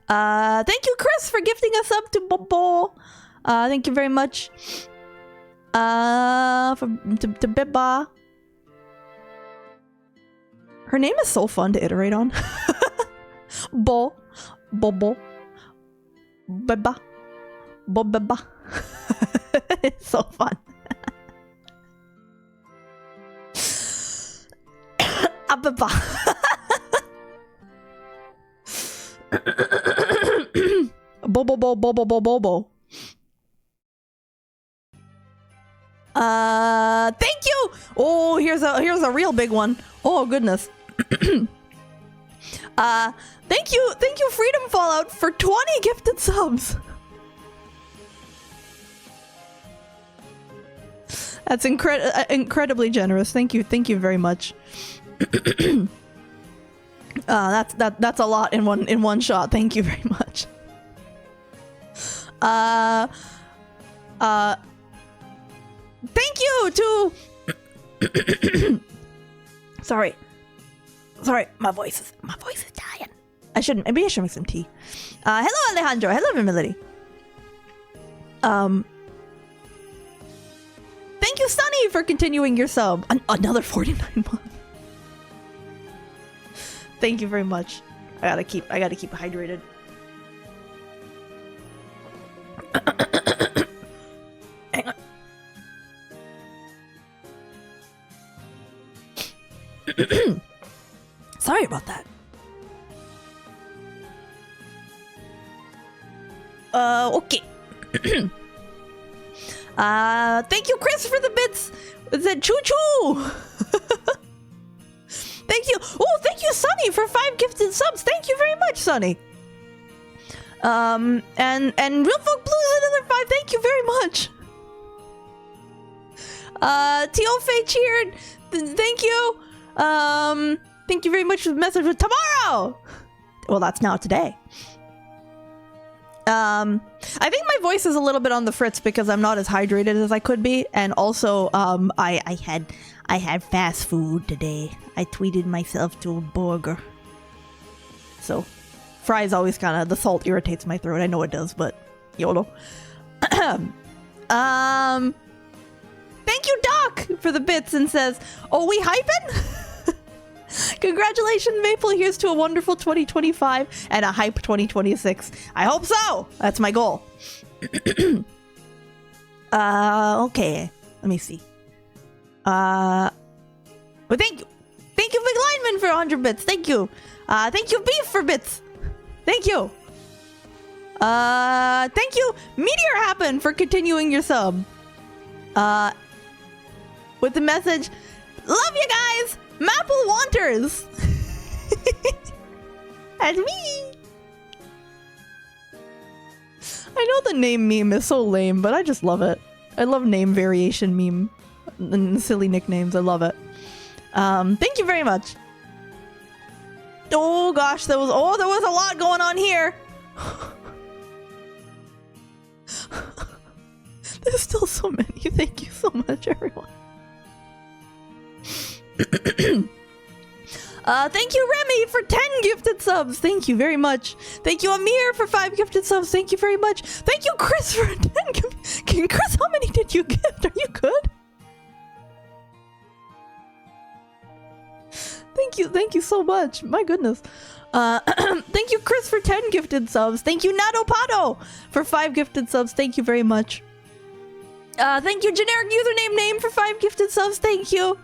Thank you, Chris, for gifting us up to Bobo. Thank you very much. To Bibba. Her name is so fun to iterate on. Bobo, Bibba, Bibba. It's so fun. Bibba. Bobo. Thank you. Oh, here's a real big one. Oh goodness. Thank you, Freedom Fallout, for 20 gifted subs. That's incredibly generous. Thank you very much. That's a lot in one shot. Thank you very much. Thank you to Sorry, my voice is dying. Maybe I should make some tea. Hello, Alejandro. Hello, Humility. Thank you, Sunny, for continuing your sub. Another 49 months. Thank you very much. I gotta keep hydrated. Hang on. Sorry about that. Okay. Thank you, Chris, for the bits. It said choo-choo. Thank you. Oh, thank you, Sunny, for 5 gifted subs. Thank you very much, Sunny. And Real Folk Blues another 5. Thank you very much. Tiofe cheered. Thank you. Thank you very much for the message with tomorrow. Well, that's now today. I think my voice is a little bit on the fritz because I'm not as hydrated as I could be, and also I had fast food today. I tweeted myself to a burger. So fries always kind of, the salt irritates my throat. I know it does, but YOLO. Thank you, Doc, for the bits, and says, "Oh, we hyping?" Congratulations, Maple. Here's to a wonderful 2025 and a hype 2026. I hope so. That's my goal. Okay. Let me see. But thank Thank you, Big Lineman, for 100 bits. Thank you. Thank you, Beef, for bits. Thank you. Thank you, Meteor Happen, for continuing your sub. With the message, love you guys, Maple Wanters. That's me. I know the name meme is so lame, but I just love it. I love name variation meme and silly nicknames. I love it. Thank you very much. Oh gosh, there was a lot going on here. There's still so many. Thank you so much, everyone. Thank you, Remy, for 10 gifted subs. Thank you very much. Thank you, Amir, for 5 gifted subs. Thank you very much. Thank you, Chris, for 10 Chris, how many did you gift? Are you good? Thank you so much. My goodness. Thank you, Chris, for 10 gifted subs. Thank you, Nato Pato, for 5 gifted subs. Thank you very much. Thank you, Generic Username Name, for 5 gifted subs. Thank you.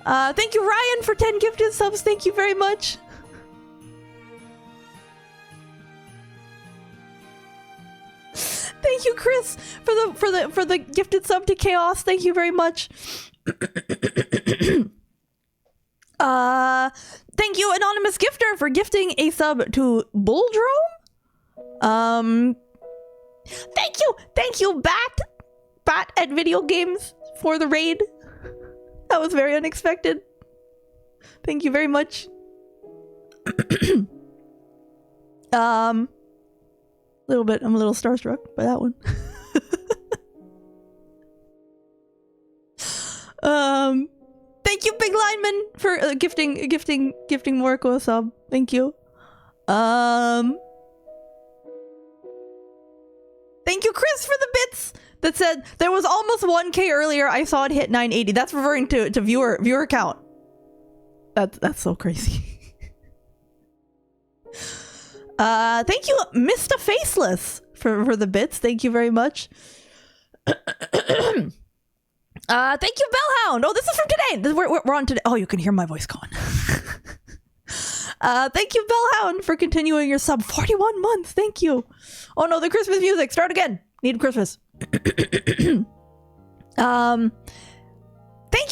Thank you, Ryan, for 10 gifted subs. Thank you very much. Thank you, Chris, for the gifted sub to Chaos. Thank you very much. Thank you, Anonymous Gifter, for gifting a sub to Bulldrome. Thank you, Bat at Video Games, for the raid. That was very unexpected. Thank you very much. I'm a little starstruck by that one. Thank you, Big Lineman, for gifting Moriko a sub. Thank you. Thank you, Chris, for the bits that said there was almost 1K earlier. I saw it hit 980. That's referring to viewer count. That's so crazy. Thank you, Mr. Faceless, for the bits. Thank you very much. Thank you, Bellhound. Oh, this is from today. We're on today. Oh, you can hear my voice going. Thank you, Bellhound, for continuing your sub. 41 months. Thank you. Oh no, the Christmas music. Start again. Need Christmas. Thank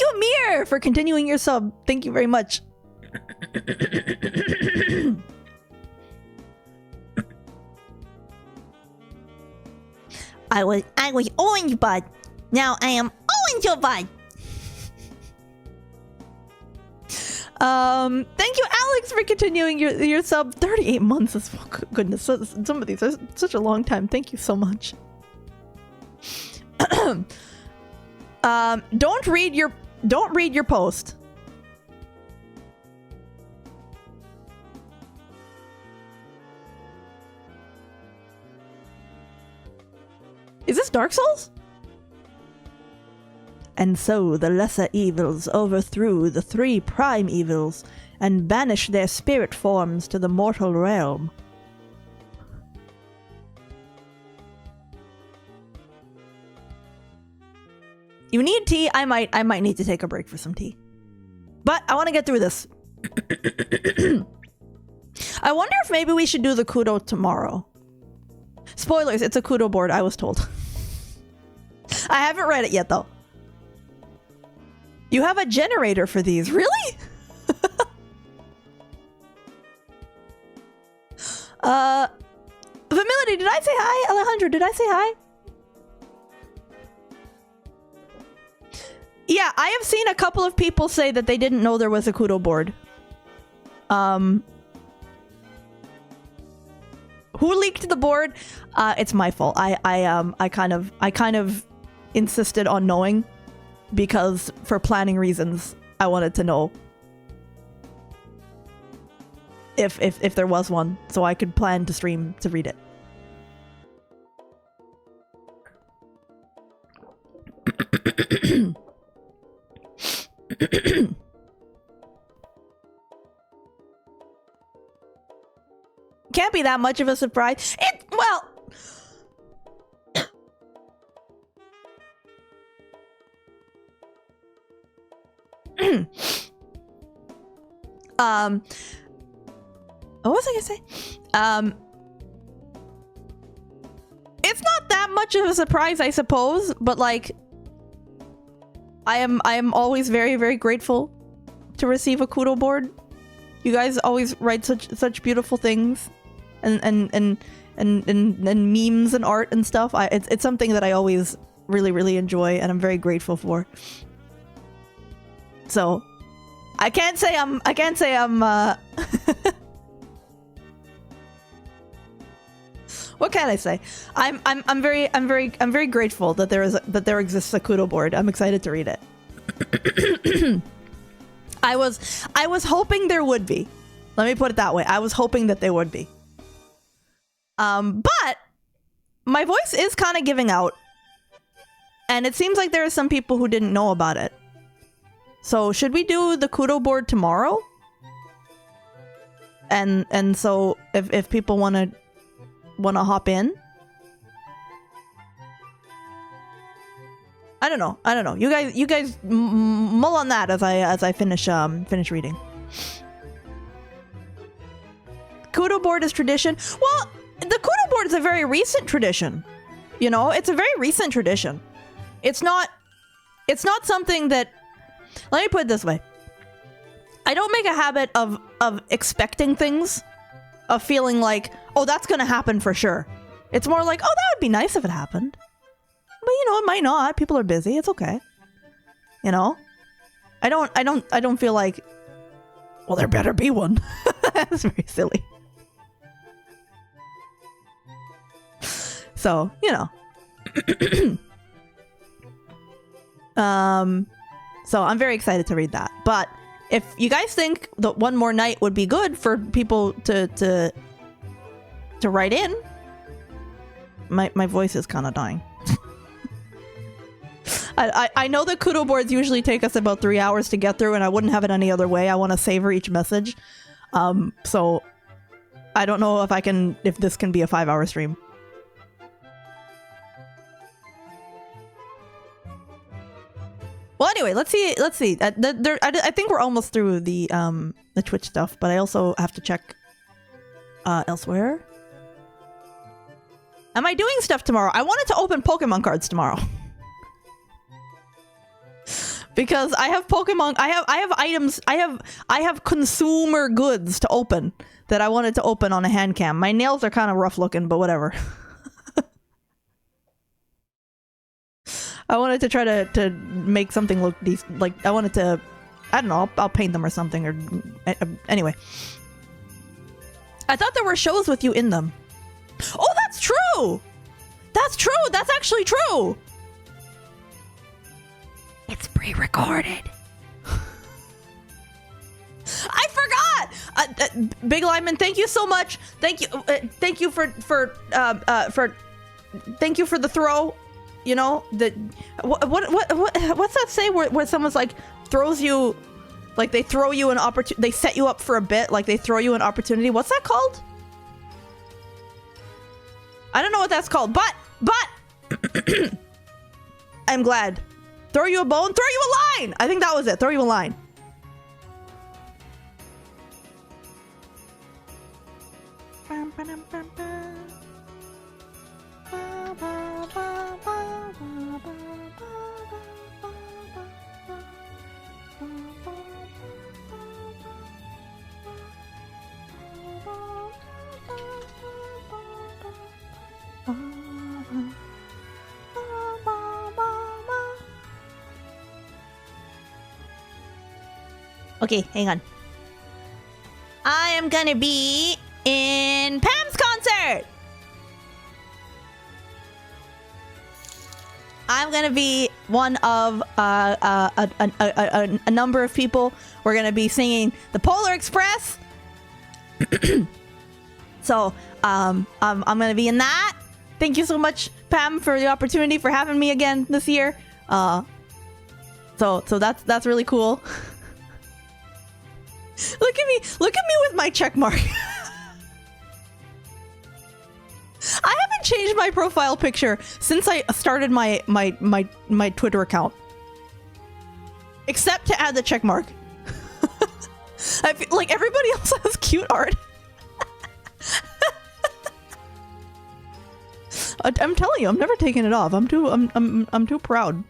you, Amir, for continuing your sub. Thank you very much. I was orange bud. Now I am orange bud. Thank you, Alex, for continuing your sub. 38 months is, oh, goodness, some of these are such a long time. Thank you so much. Don't read your post. Is this Dark Souls? And so the lesser evils overthrew the 3 prime evils and banished their spirit forms to the mortal realm. You need tea? I might need to take a break for some tea. But I want to get through this. I wonder if maybe we should do the Kudo tomorrow. Spoilers, it's a Kudo board, I was told. I haven't read it yet, though. You have a generator for these, really? Vamility, did I say hi? Alejandro, did I say hi? Yeah, I have seen a couple of people say that they didn't know there was a Kudo board. Who leaked the board? It's my fault. I kind of insisted on knowing because for planning reasons, I wanted to know if there was one, so I could plan to stream to read it. Can't be that much of a surprise. Well, What was I gonna say? It's not that much of a surprise, I suppose, but like, I am always very, very grateful to receive a Kudo board. You guys always write such beautiful things, and memes and art and stuff. It's something that I always really, really enjoy, and I'm very grateful for. So, I can't say I'm what can I say? I'm very grateful that there exists a Kudo board. I'm excited to read it. I was hoping there would be. Let me put it that way. I was hoping that there would be. But my voice is kind of giving out, and it seems like there are some people who didn't know about it. So should we do the Kudo board tomorrow? And so if people wanna hop in, I don't know. You guys mull on that as I finish reading. Kudo board is tradition. Well, the Kudo board is a very recent tradition. You know, it's a very recent tradition. It's not something that, let me put it this way. I don't make a habit of expecting things, of feeling like, oh, that's gonna happen for sure. It's more like, oh, that would be nice if it happened. But you know, it might not. People are busy. It's okay. You know? I don't feel like, well, there better be one. That's very silly. So, you know. So I'm very excited to read that. But if you guys think that one more night would be good for people to write in, my voice is kind of dying. I know that Kudo boards usually take us about 3 hours to get through, and I wouldn't have it any other way. I want to savor each message. So I don't know if this can be a 5-hour stream. Well, anyway, let's see. I think we're almost through the Twitch stuff, but I also have to check elsewhere. Am I doing stuff tomorrow? I wanted to open Pokemon cards tomorrow. Because I have Pokemon, I have items, I have consumer goods to open that I wanted to open on a hand cam. My nails are kind of rough looking, but whatever. I wanted to try to make something look decent. Like, I wanted to, I don't know, I'll paint them or something, or anyway. I thought there were shows with you in them. Oh, that's true! That's true! That's actually true! It's pre-recorded. I forgot! Big Lyman, thank you so much. Thank you for thank you for the throw. You know, what's that say where someone's like throws you, like they throw you an opportunity, they set you up for a bit, like they throw you an opportunity. What's that called? I don't know what that's called, but I'm glad. Throw you a bone, throw you a line. I think that was it. Throw you a line. Okay, hang on. I am gonna be in Pam's concert. I'm gonna be one of a number of people. We're gonna be singing the Polar Express. So I'm gonna be in that. Thank you so much, Pam, for the opportunity, for having me again this year. So that's really cool. Look at me with my check mark. I haven't changed my profile picture since I started my Twitter account, except to add the check mark. I feel like everybody else has cute art. I'm telling you, I'm never taking it off. I'm too proud.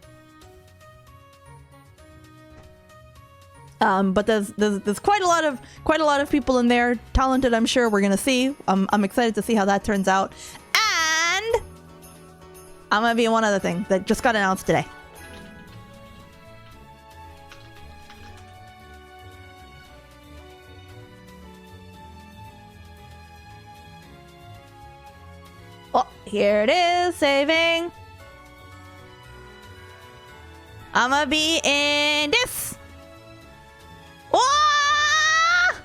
But there's quite a lot of people in there, talented. I'm sure we're gonna see. I'm excited to see how that turns out. And I'm gonna be in one other thing that just got announced today. Oh, here it is, saving. I'm gonna be in this. Oh!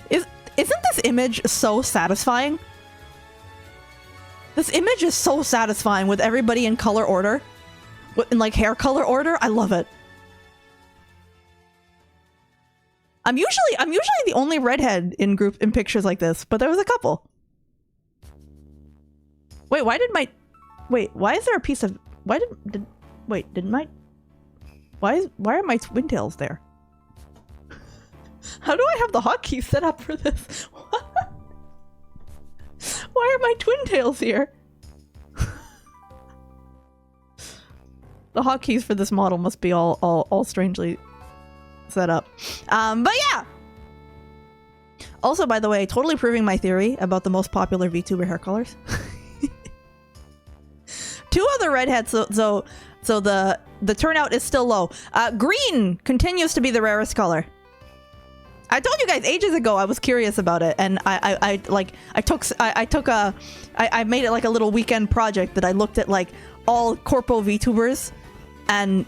Isn't this image so satisfying? This image is so satisfying with everybody in color order. In like hair color order. I love it. I'm usually the only redhead in pictures like this, but there was a couple. Wait, why is there a piece of why are my twin tails there? How do I have the hotkey set up for this? Why are my twin tails here? The hotkeys for this model must be all strangely set up. But yeah. Also, by the way, totally proving my theory about the most popular VTuber hair colors. Two other redheads, so the turnout is still low. Green continues to be the rarest color. I told you guys ages ago I was curious about it, and I made it like a little weekend project that I looked at like all corpo VTubers and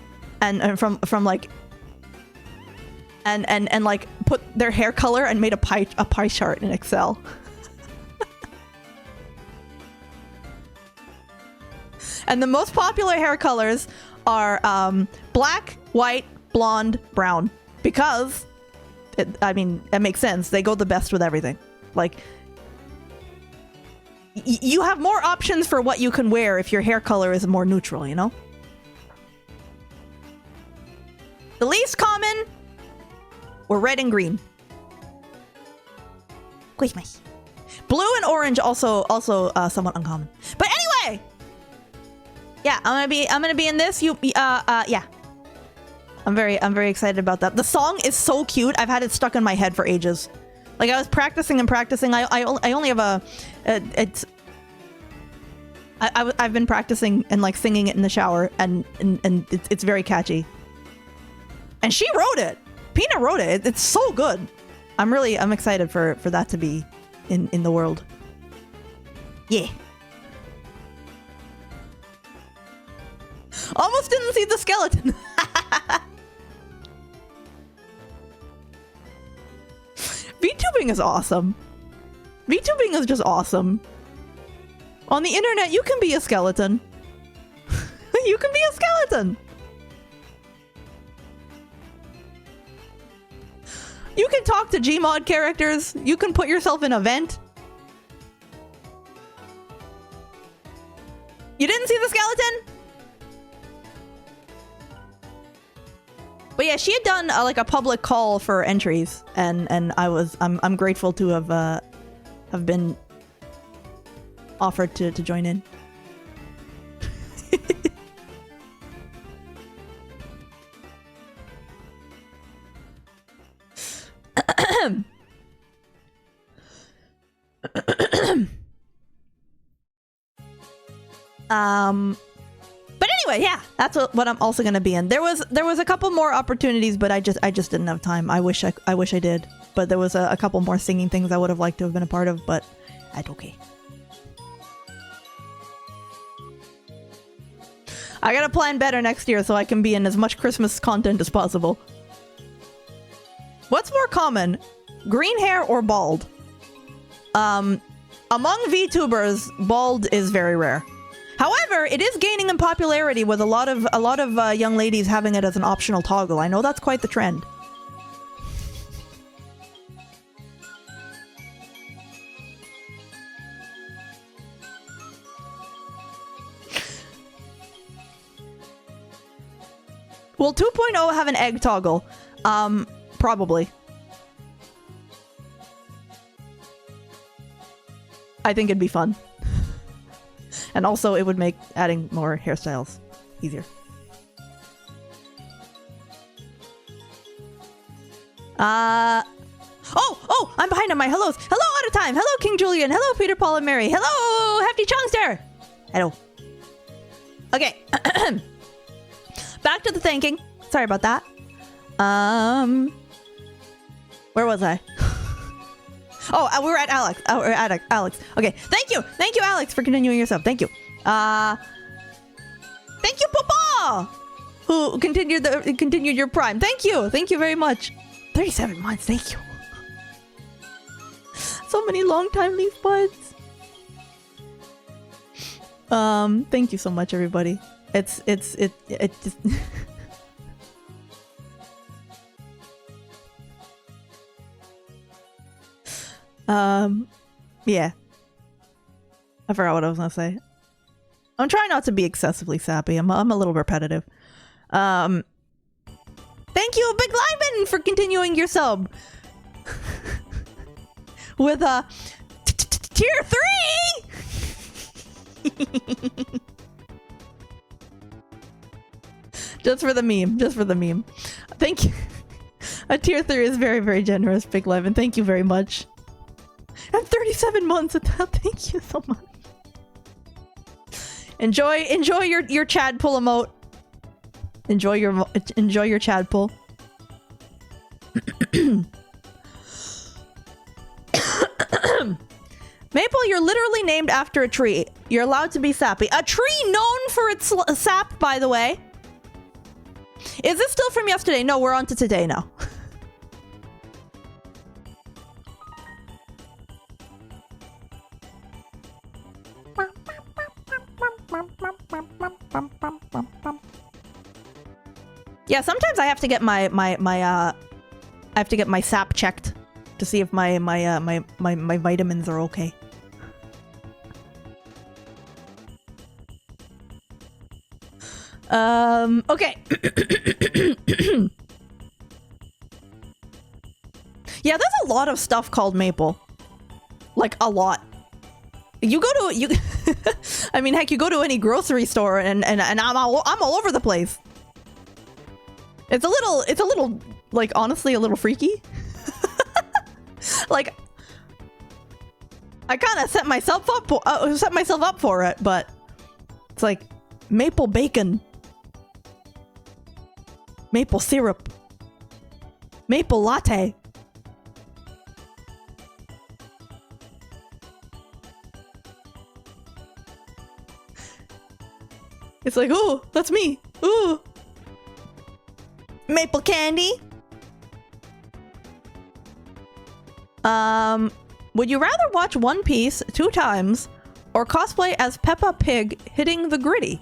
from like and like put their hair color and made a pie chart in Excel. And the most popular hair colors are black, white, blonde, brown. Because, I mean, it makes sense. They go the best with everything. Like, you have more options for what you can wear if your hair color is more neutral, you know? The least common were red and green. Blue and orange also somewhat uncommon. But anyway! Yeah, I'm gonna be in this. Yeah. I'm very excited about that. The song is so cute. I've had it stuck in my head for ages. Like I was practicing and practicing. I only have I've been practicing and like singing it in the shower, and it's very catchy. And she wrote it. Pina wrote it. It's so good. I'm excited for that to be in the world. Yeah. Almost didn't see the skeleton. VTubing is awesome. VTubing is just awesome. On the internet, you can be a skeleton. You can be a skeleton. You can talk to Gmod characters. You can put yourself in a vent. You didn't see the skeleton? But yeah, she had done like a public call for entries, and I'm grateful to have been offered to join in. But anyway, yeah, that's what I'm also gonna be in. There was a couple more opportunities, but I just didn't have time. I wish I did. But there was a couple more singing things I would have liked to have been a part of, but that's okay. I gotta plan better next year so I can be in as much Christmas content as possible. What's more common, green hair or bald? Among VTubers, bald is very rare. However, it is gaining in popularity with a lot of young ladies having it as an optional toggle. I know that's quite the trend. Will 2.0 have an egg toggle? Probably. I think it'd be fun. And also, it would make adding more hairstyles easier. Oh, I'm behind on my hellos. Hello, out of time. Hello, King Julian. Hello, Peter, Paul, and Mary. Hello, Hefty Chongster. Hello. Okay. Back to the thanking. Sorry about that. Where was I? Oh, we're at Alex. Oh, we're at Alex. Okay. Thank you, Alex, for continuing your sub. Thank you. Thank you, Papa, who continued your prime. Thank you very much. 37 months. Thank you. So many long time leaf buds. Thank you so much, everybody. It just yeah. I forgot what I was gonna say. I'm trying not to be excessively sappy. I'm a little repetitive. Thank you, Big Lyman, for continuing your sub. With a tier 3! Just for the meme. Thank you. A tier 3 is very, very generous, Big Lyman. Thank you very much. And 37 months at that. Thank you so much. Enjoy your Chad pull emote. Enjoy your Chad pull. Maple, you're literally named after a tree. You're allowed to be sappy. A tree known for its sap, by the way. Is this still from yesterday? No, we're on to today now. Yeah, sometimes I have to get my sap checked to see if my vitamins are okay. Okay. Yeah, there's a lot of stuff called maple. Like, a lot. You go to I mean, heck, you go to any grocery store and I'm all over the place. It's a little like, honestly, a little freaky. Like, I kind of set myself up for it, but it's like maple bacon, maple syrup, maple latte. It's like, ooh, that's me. Ooh. Maple candy. Would you rather watch One Piece 2 times or cosplay as Peppa Pig hitting the gritty?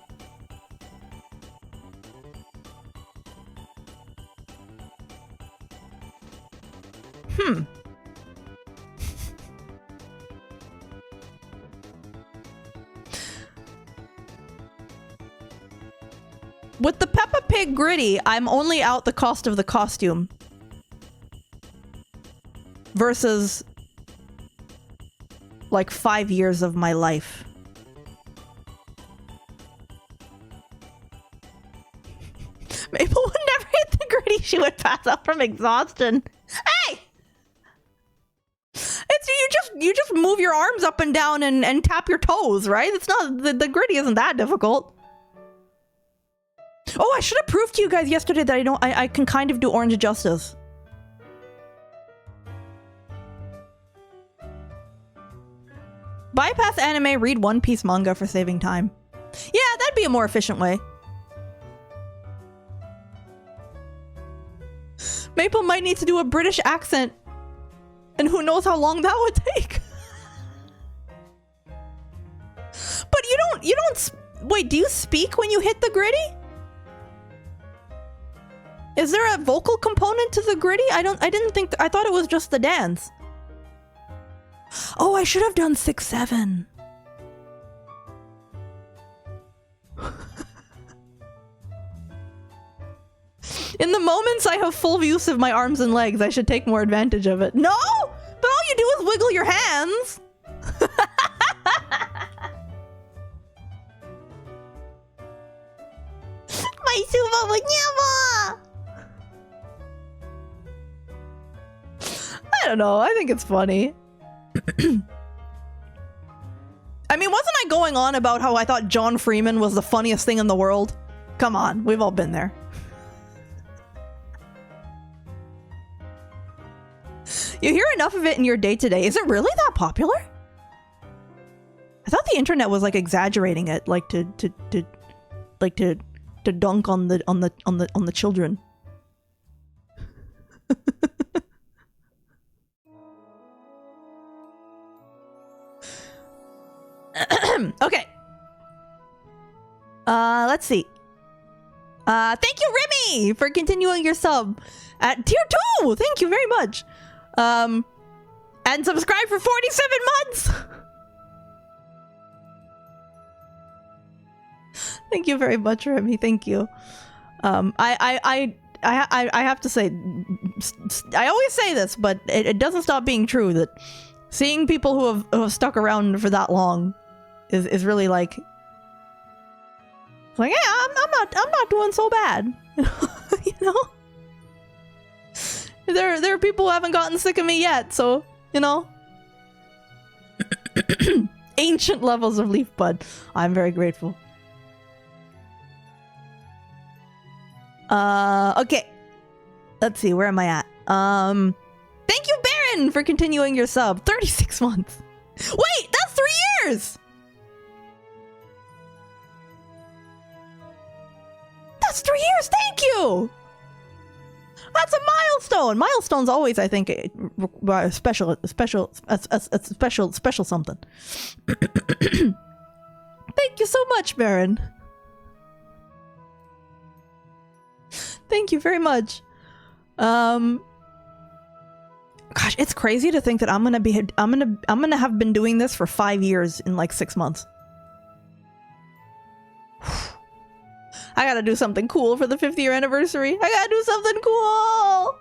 With the Peppa Pig gritty, I'm only out the cost of the costume. Versus like 5 years of my life. Maple would never hit the gritty. She would pass out from exhaustion. Hey! You just move your arms up and down and tap your toes, right? It's not the gritty isn't that difficult. Oh, I should have proved to you guys yesterday that I can kind of do orange justice. Bypass anime, read One Piece manga for saving time. Yeah, that'd be a more efficient way. Maple might need to do a British accent. And who knows how long that would take. But you don't, wait, do you speak when you hit the gritty? Is there a vocal component to the gritty? I thought it was just the dance. Oh, I should have done 6-7. In the moments I have full use of my arms and legs, I should take more advantage of it. No! But all you do is wiggle your hands! My sumo would never! I don't know, I think it's funny. I mean, wasn't I going on about how I thought John Freeman was the funniest thing in the world? Come on, we've all been there. You hear enough of it in your day-to-day. Is it really that popular? I thought the internet was like exaggerating it, like to dunk on the children. Okay. Let's see. Thank you, Remy, for continuing your sub at tier 2. Thank you very much. And subscribe for 47 months. Thank you very much, Remy. Thank you. I have to say, I always say this, but it doesn't stop being true that seeing people who have stuck around for that long is really like yeah, I'm not doing so bad. You know? There are people who haven't gotten sick of me yet, so you know. Ancient levels of leaf bud. I'm very grateful. Okay. Let's see, where am I at? Thank you, Baron, for continuing your sub. 36 months. Wait, that's 3 years! That's 3 years, thank you! That's a milestone! Milestones always, I think, special something. Thank you so much, Baron. Thank you very much. Gosh, it's crazy to think that I'm gonna have been doing this for 5 years in like 6 months. I gotta do something cool for the 5th year anniversary. I gotta do something cool.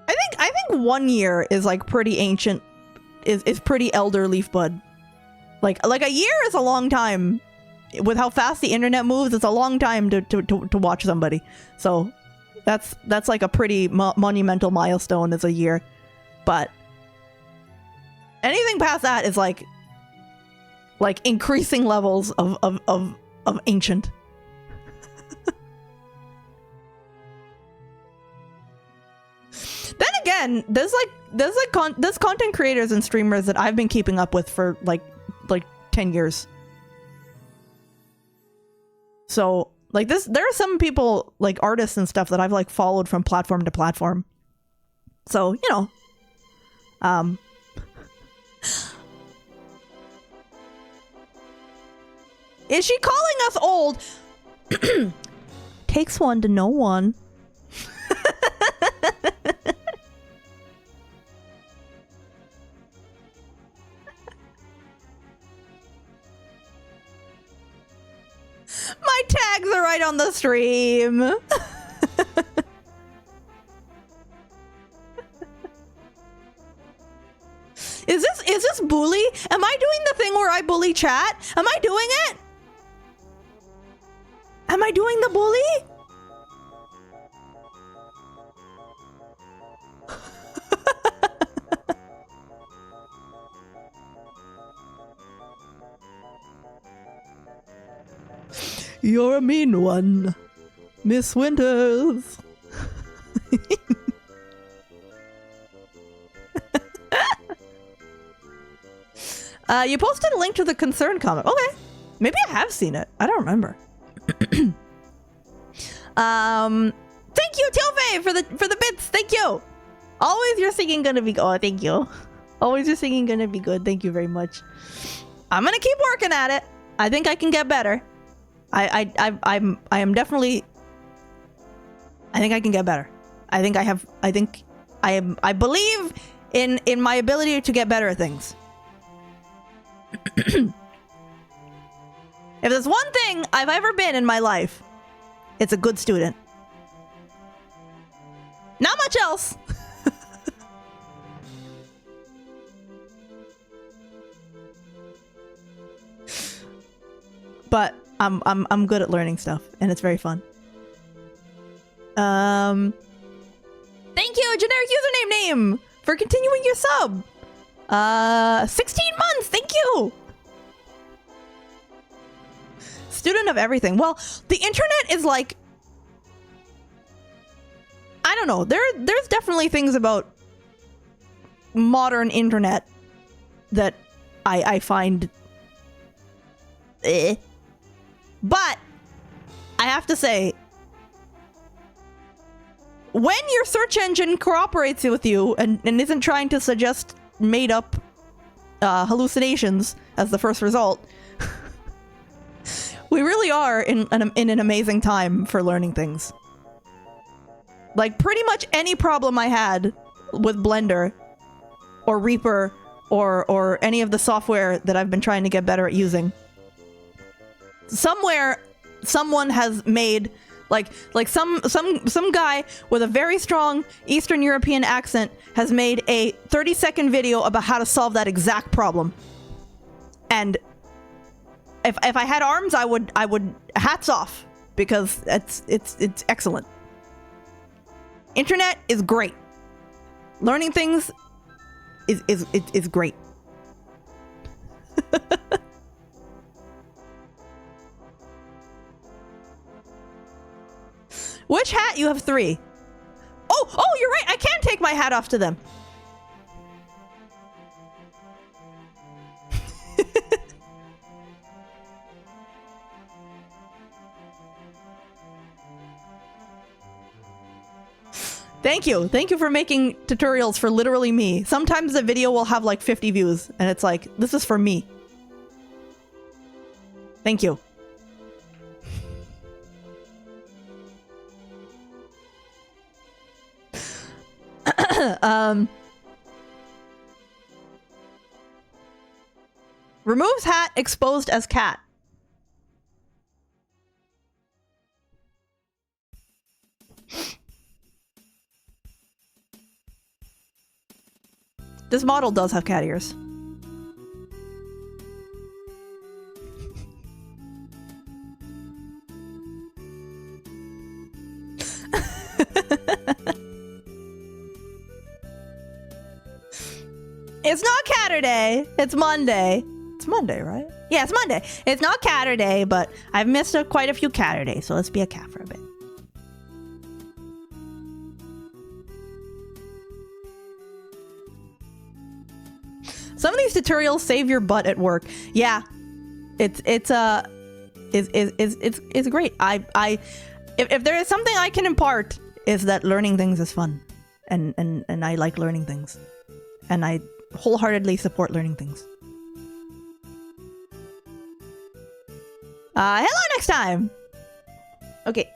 I think 1 year is like pretty ancient, is pretty elder leaf bud. Like a year is a long time. With how fast the internet moves, it's a long time to watch somebody. So that's like a pretty monumental milestone, is a year. But anything past that is like increasing levels of ancient. Then again, there's content creators and streamers that I've been keeping up with for like 10 years. So like there are some people, like artists and stuff, that I've like followed from platform to platform. So, you know, is she calling us old? Takes one to know one. My tags are right on the stream. Is this bully? Am I doing the thing where I bully chat? Am I doing it? Am I doing the bully? You're a mean one, Miss Winters. You posted a link to the concern comment. Okay, maybe I have seen it. I don't remember. Thank you, Tilfe, for the bits. Thank you. Always your singing gonna be. Oh, thank you. Always your singing gonna be good. Thank you very much. I'm gonna keep working at it. I think I can get better. I am definitely. I think I can get better. I believe in my ability to get better at things. If there's one thing I've ever been in my life, it's a good student. Not much else. But I'm good at learning stuff, and it's very fun. Thank you, generic username name, for continuing your sub. 16 months, thank you. Student of everything. Well, the internet is like, I don't know. There's definitely things about modern internet that I find but I have to say, when your search engine cooperates with you and isn't trying to suggest made up hallucinations as the first result, we really are in an amazing time for learning things. Like, pretty much any problem I had with Blender or Reaper or any of the software that I've been trying to get better at using, somewhere someone has made like some guy with a very strong Eastern European accent has made a 30-second video about how to solve that exact problem. And if I had arms, I would hats off, because it's excellent. Internet is great. Learning things is great. Which hat? You have 3. Oh, you're right. I can take my hat off to them. Thank you. Thank you for making tutorials for literally me. Sometimes the video will have like 50 views and it's like, this is for me. Thank you. Removes hat, exposed as cat. This model does have cat ears. It's not Catterday. It's Monday. It's Monday, right? Yeah, it's Monday. It's not Catterday, but I've missed quite a few Catterdays, so let's be a cat for a bit. Some of these tutorials save your butt at work. Yeah, it's great. If there is something I can impart, is that learning things is fun, and I like learning things, and I wholeheartedly support learning things. Hello next time. Okay.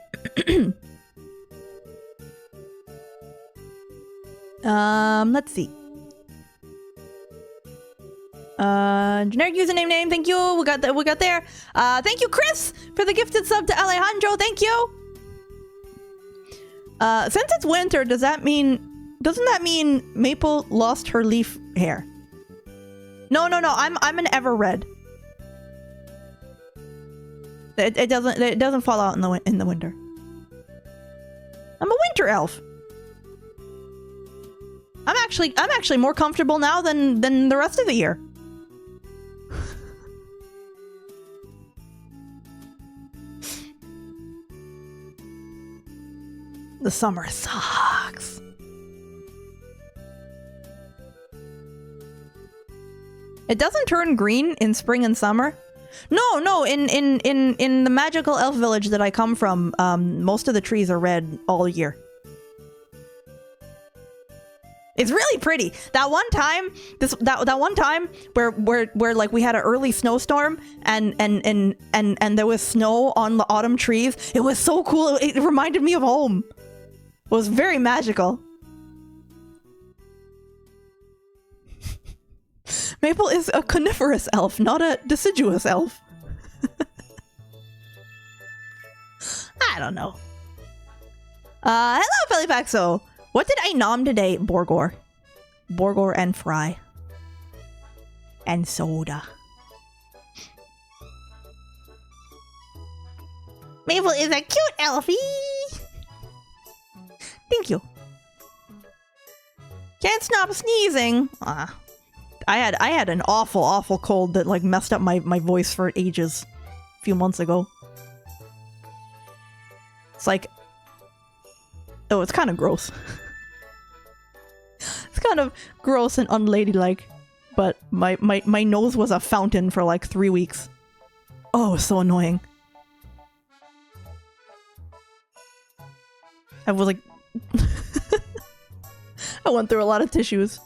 Let's see. Generic username name, thank you. We got there. Thank you, Chris, for the gifted sub to Alejandro. Thank you. Since it's winter, doesn't that mean Maple lost her leaf hair? No. I'm an ever red. It doesn't fall out in the winter. I'm a winter elf. I'm actually more comfortable now than the rest of the year. The summer sucks. It doesn't turn green in spring and summer. No, in the magical elf village that I come from, most of the trees are red all year. It's really pretty. That one time, that one time where like we had an early snowstorm and there was snow on the autumn trees. It was so cool. It reminded me of home. It was very magical. Maple is a coniferous elf, not a deciduous elf. I don't know. Hello, Felifaxo. What did I nom today? Borgor. Borgor and fry. And soda. Mabel is a cute Elfie. Thank you. Can't stop sneezing. I had an awful cold that like messed up my voice for ages a few months ago. It's like, oh, it's kind of gross. It's kind of gross and unladylike, but my nose was a fountain for like 3 weeks. Oh, so annoying. I was like, I went through a lot of tissues.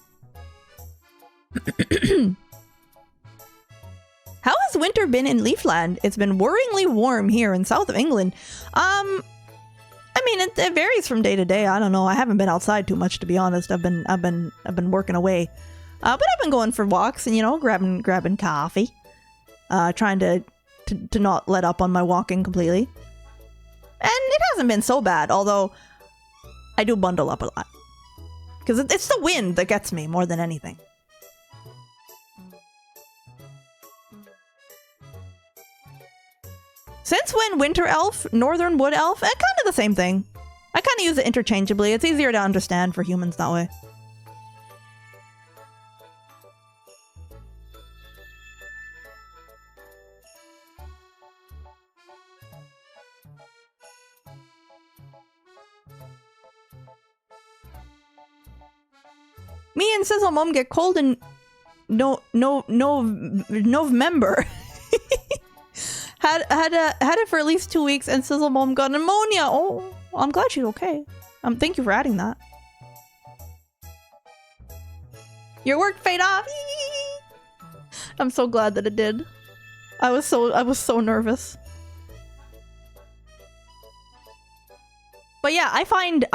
How has winter been in Leafland? It's been worryingly warm here in south of England. I mean, it varies from day to day. I don't know. I haven't been outside too much, to be honest. I've been working away, but I've been going for walks and, you know, grabbing coffee, trying to not let up on my walking completely. And it hasn't been so bad, although I do bundle up a lot because it's the wind that gets me more than anything. Since when winter elf, northern wood elf, kind of the same thing. I kind of use it interchangeably. It's easier to understand for humans that way. Me and Sizzle Mom get cold in November. Had it for at least 2 weeks, and Sizzle Mom got pneumonia. Oh, I'm glad she's okay. Thank you for adding that. Your work paid off. I'm so glad that it did. I was so nervous. But yeah, I find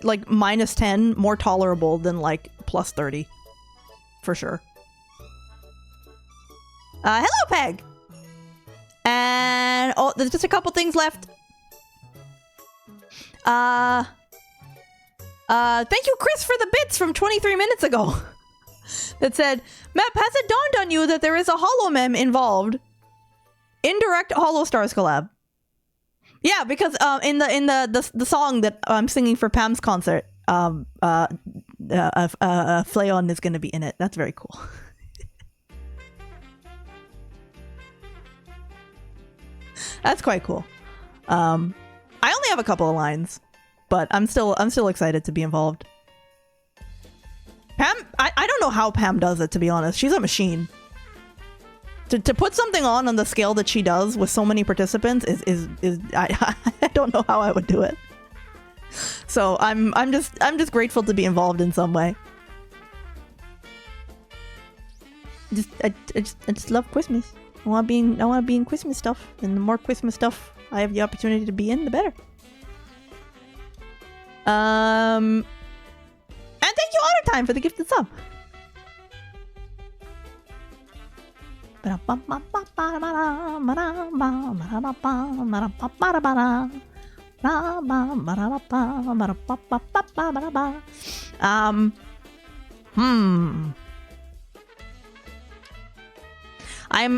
like -10 more tolerable than like +30, for sure. Hello, Peg. And oh, there's just a couple things left. Thank you, Chris, for the bits from 23 minutes ago. That said, Map, has it dawned on you that there is a Hollow Mem involved? Indirect Hollow Stars collab. Yeah, because in the song that I'm singing for Pam's concert, Flayon is going to be in it. That's very cool. That's quite cool. I only have a couple of lines, but I'm still excited to be involved. Pam, I don't know how Pam does it, to be honest. She's a machine. To put something on the scale that she does with so many participants is I don't know how I would do it. So I'm just grateful to be involved in some way. I just love Christmas. I want to be in Christmas stuff, and the more Christmas stuff I have the opportunity to be in, the better. And thank you, Otter Time, for the gifted sub.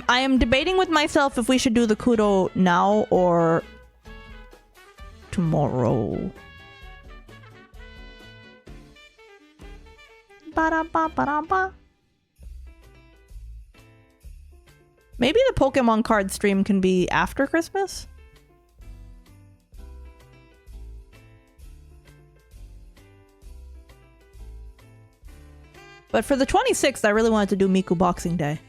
I am debating with myself if we should do the kudo now or tomorrow. Maybe the Pokemon card stream can be after Christmas? But for the 26th, I really wanted to do Miku Boxing Day.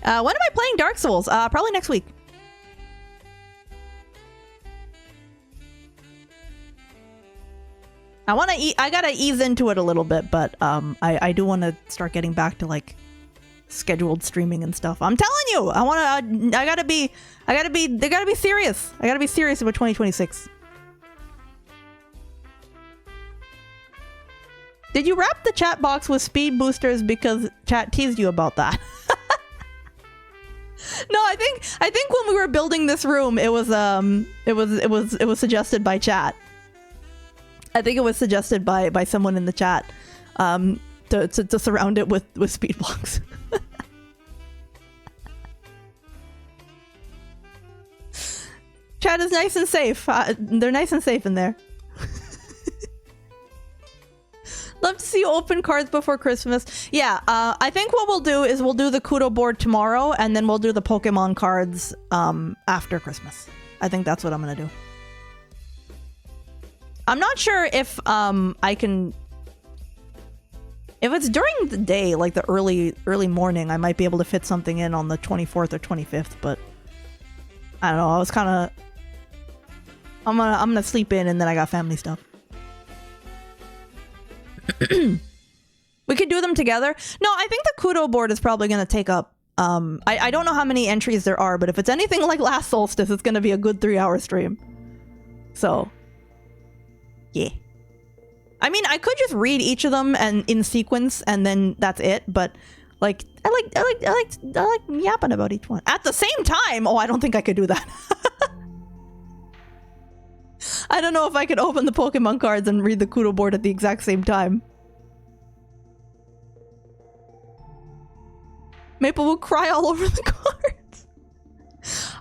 When am I playing Dark Souls? Probably next week. I gotta ease into it a little bit, but I do want to start getting back to like scheduled streaming and stuff. I'm telling you, I gotta be serious. I gotta be serious about 2026. Did you wrap the chat box with speed boosters because chat teased you about that? No, I think when we were building this room, it was suggested by chat. I think it was suggested by someone in the chat to surround it with speed blocks. Chat is nice and safe. They're nice and safe in there. Love to see you open cards before Christmas. Yeah, I think what we'll do is we'll do the Kudo board tomorrow, and then we'll do the Pokemon cards after Christmas. I think that's what I'm gonna do. I'm not sure if I can... If it's during the day, like the early morning, I might be able to fit something in on the 24th or 25th, but I don't know. I was kind of... I'm gonna sleep in, and then I got family stuff. We could do them together. No, I think the Kudo board is probably going to take up... I don't know how many entries there are, but if it's anything like last solstice, it's going to be a good 3-hour stream. So, yeah. I mean, I could just read each of them and in sequence, and then that's it. But like, I like yapping about each one at the same time. Oh, I don't think I could do that. I don't know if I could open the Pokemon cards and read the Kudo board at the exact same time. Maple will cry all over the cards.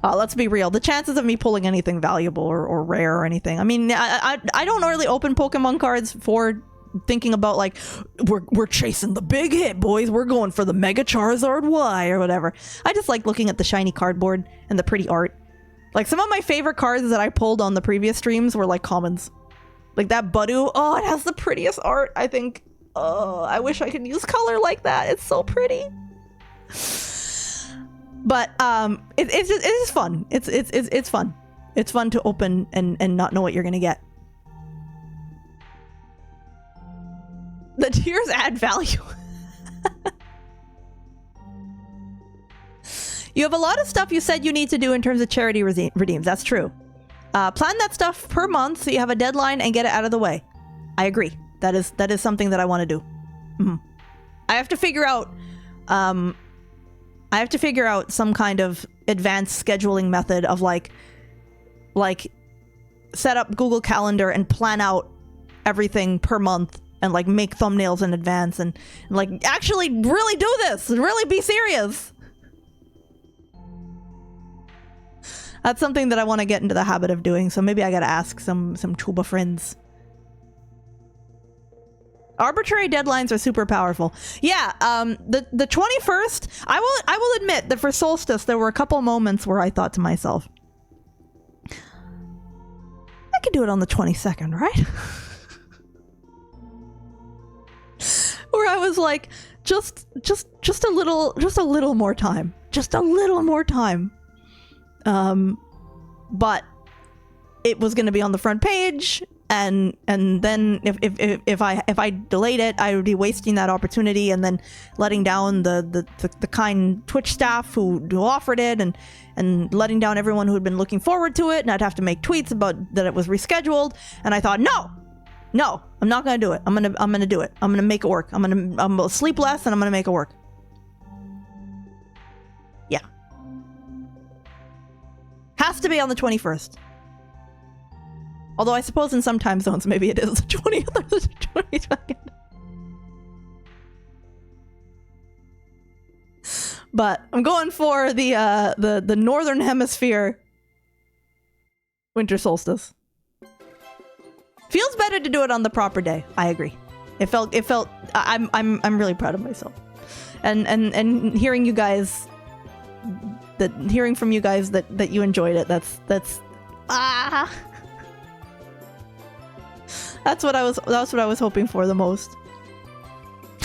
Let's be real. The chances of me pulling anything valuable or rare or anything. I mean, I don't really open Pokemon cards for thinking about like, we're chasing the big hit, boys. We're going for the Mega Charizard Y or whatever. I just like looking at the shiny cardboard and the pretty art. Like, some of my favorite cards that I pulled on the previous streams were, like, commons. Like, that Budu. Oh, it has the prettiest art, I think. Oh, I wish I could use color like that. It's so pretty. But, it's just fun. It's fun. It's fun to open and not know what you're gonna get. The tiers add value. You have a lot of stuff you said you need to do in terms of charity redeems. That's true. Plan that stuff per month so you have a deadline and get it out of the way. I agree. That is something that I want to do. Mm-hmm. I have to figure out some kind of advanced scheduling method of like set up Google Calendar and plan out everything per month and like make thumbnails in advance and like actually really do this and really be serious. That's something that I want to get into the habit of doing, so maybe I gotta ask some tuba friends. Arbitrary deadlines are super powerful. Yeah, the 21st, I will admit that for Solstice, there were a couple moments where I thought to myself, I could do it on the 22nd, right? Where I was like, just a little more time. Just a little more time. But it was going to be on the front page, and then if I delayed it, I would be wasting that opportunity and then letting down the kind Twitch staff who offered it and letting down everyone who had been looking forward to it, and I'd have to make tweets about that it was rescheduled. And I thought, no, I'm not going to do it. I'm going to do it. I'm going to make it work. I'm going to sleep less and I'm going to make it work. Yeah. Has to be on the 21st. Although I suppose in some time zones, maybe it is the 20th or the 22nd. But I'm going for the northern hemisphere winter solstice. Feels better to do it on the proper day. I agree. It felt I'm really proud of myself. And hearing you guys hearing from you guys that you enjoyed it, that's what I was hoping for the most.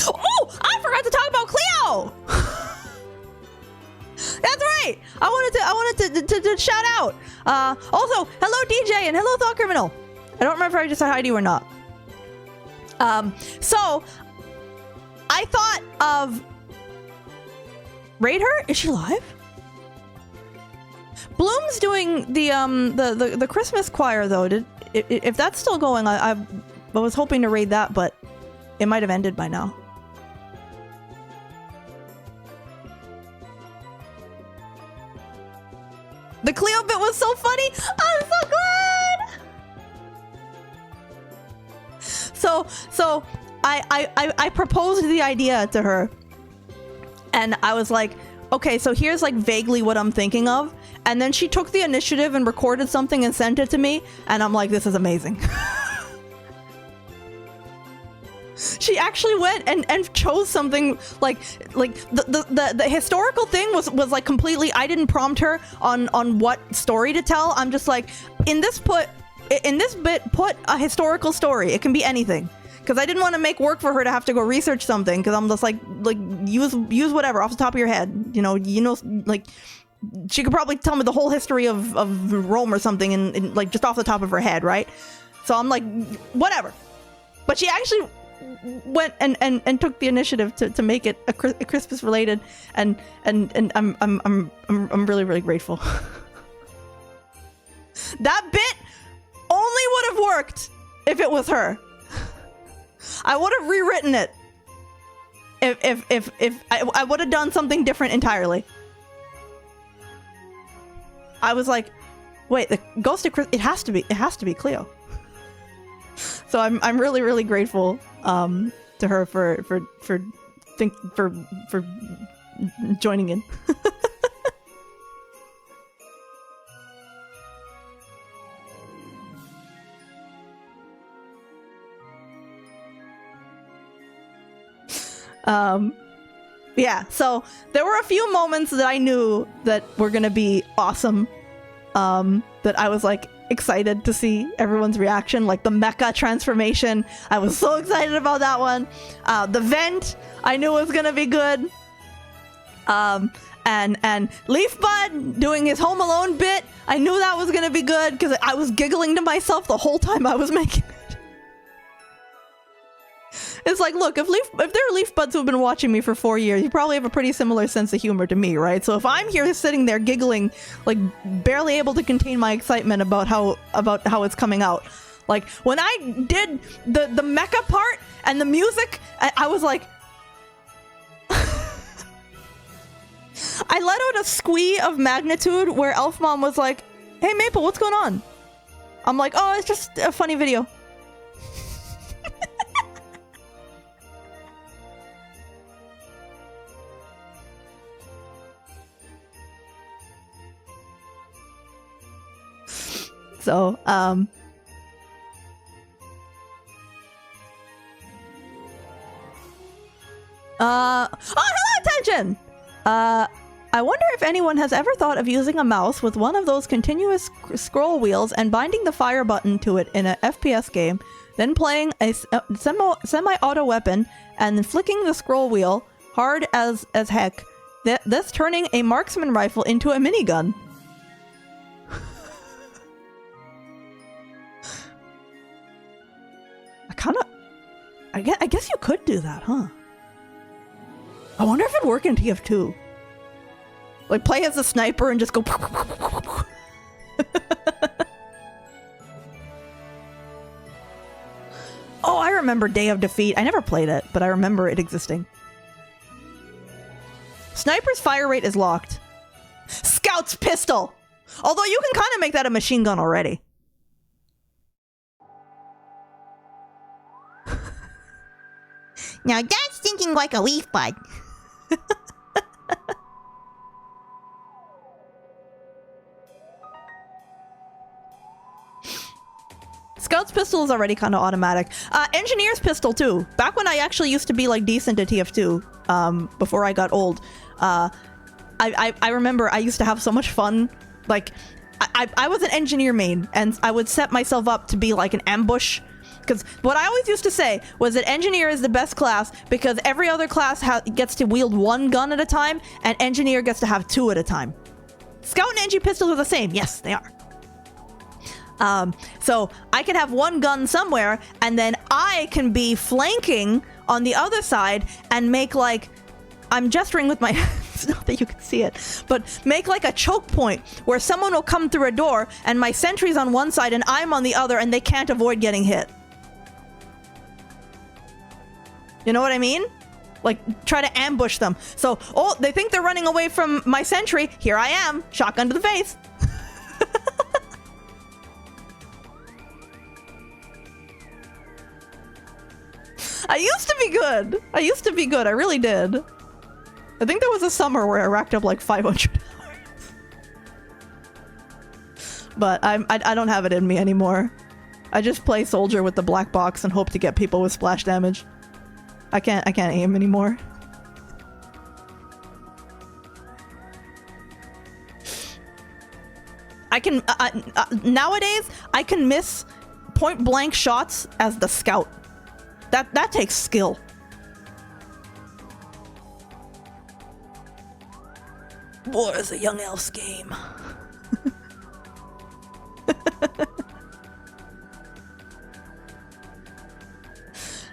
Oh, I forgot to talk about Cleo. That's right. I wanted to shout out. Also, hello DJ and hello Thought Criminal. I don't remember if I just said hi to you or not. So I thought of raid her. Is she live? Bloom's doing the Christmas choir though. If that's still going, I was hoping to raid that, but It might have ended by now. The Cleo bit was so funny. I'm so glad. So I proposed the idea to her, and I was like, okay, so here's like vaguely what I'm thinking of. And then she took the initiative and recorded something and sent it to me, and I'm like, this is amazing. She actually went and chose something like the historical thing was like completely, I didn't prompt her on what story to tell. I'm just like, in this bit put a historical story. It can be anything, because I didn't want to make work for her to have to go research something, because I'm just like use whatever off the top of your head, you know, like she could probably tell me the whole history of Rome or something in like just off the top of her head, right? So I'm like, whatever. But she actually went and took the initiative to make it a Christmas related, and I'm really grateful. That bit only would have worked if it was her. I would have rewritten it if I would have done something different entirely. I was like, wait, the ghost of Christmas, it has to be Cleo. So I'm really grateful to her for joining in. Yeah, so there were a few moments that I knew that were gonna be awesome, that I was like excited to see everyone's reaction, like the mecha transformation. I was so excited about that one. The vent I knew was gonna be good. And Leafbud doing his Home Alone bit, I knew that was gonna be good, because I was giggling to myself the whole time I was making it. It's like, look, if there are Leaf Buds who've been watching me for 4 years, you probably have a pretty similar sense of humor to me, right? So if I'm here sitting there giggling, like barely able to contain my excitement about how it's coming out, like when I did the mecha part and the music, I was like, I let out a squee of magnitude where Elf Mom was like, "Hey Maple, what's going on?" I'm like, "Oh, it's just a funny video." So, oh, hello, attention! I wonder if anyone has ever thought of using a mouse with one of those continuous scroll wheels and binding the fire button to it in an FPS game, then playing a semi-auto weapon and then flicking the scroll wheel hard as heck, thus turning a marksman rifle into a minigun. I guess you could do that, huh? I wonder if it'd work in TF2. Like, play as a sniper and just go... Oh, I remember Day of Defeat. I never played it, but I remember it existing. Sniper's fire rate is locked. Scout's pistol! Although you can kind of make that a machine gun already. Now that's thinking like a leaf bud. Scout's pistol is already kind of automatic. Engineer's pistol too. Back when I actually used to be like decent at TF2, before I got old, I remember I used to have so much fun. Like, I was an engineer main, and I would set myself up to be like an ambush. Because what I always used to say was that engineer is the best class because every other class gets to wield one gun at a time, and engineer gets to have two at a time. Scout and Engie pistols are the same. Yes, they are. So I can have one gun somewhere, and then I can be flanking on the other side and make like, I'm gesturing with my hands, not that you can see it, but make like a choke point where someone will come through a door and my sentry's on one side and I'm on the other and they can't avoid getting hit. You know what I mean? Like, try to ambush them. So, oh, they think they're running away from my sentry. Here I am. Shotgun to the face. I used to be good. I used to be good. I really did. I think there was a summer where I racked up like 500 hours. But I don't have it in me anymore. I just play soldier with the black box and hope to get people with splash damage. I can't aim anymore. I can nowadays I can miss point blank shots as the scout. That takes skill. War is a young elf's game.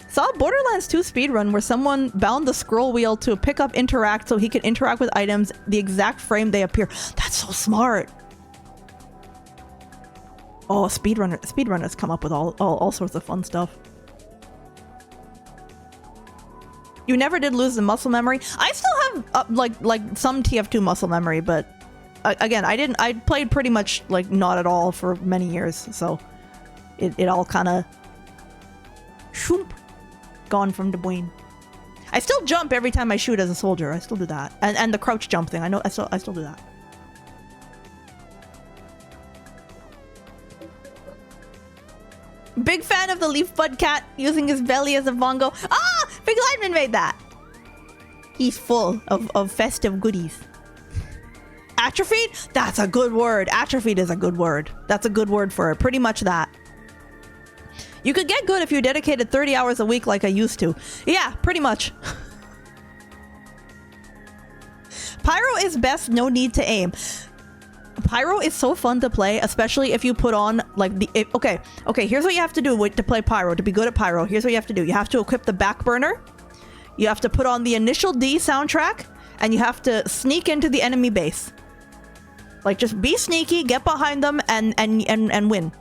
Saw a Borderlands 2 speedrun where someone bound the scroll wheel to a pickup interact so he could interact with items the exact frame they appear. That's so smart. Oh, speedrunners come up with all sorts of fun stuff. You never did lose the muscle memory. I still have like some TF2 muscle memory, but again, I played pretty much like not at all for many years, so it all kind of shoop gone from the brain. I still jump every time I shoot as a soldier. I still do that, and the crouch jump thing. I still do that. Big fan of the leaf bud cat using his belly as a bongo. Ah! Big Lineman made that! He's full of festive goodies. Atrophied? That's a good word. Atrophied is a good word. That's a good word for it. Pretty much that. You could get good if you dedicated 30 hours a week like I used to. Yeah, pretty much. Pyro is best, no need to aim. Pyro is so fun to play, especially if you put on like okay, here's what you have to do to play Pyro, to be good at Pyro. Here's what you have to do. You have to equip the back burner. You have to put on the Initial D soundtrack, and you have to sneak into the enemy base. Like, just be sneaky, get behind them, and win.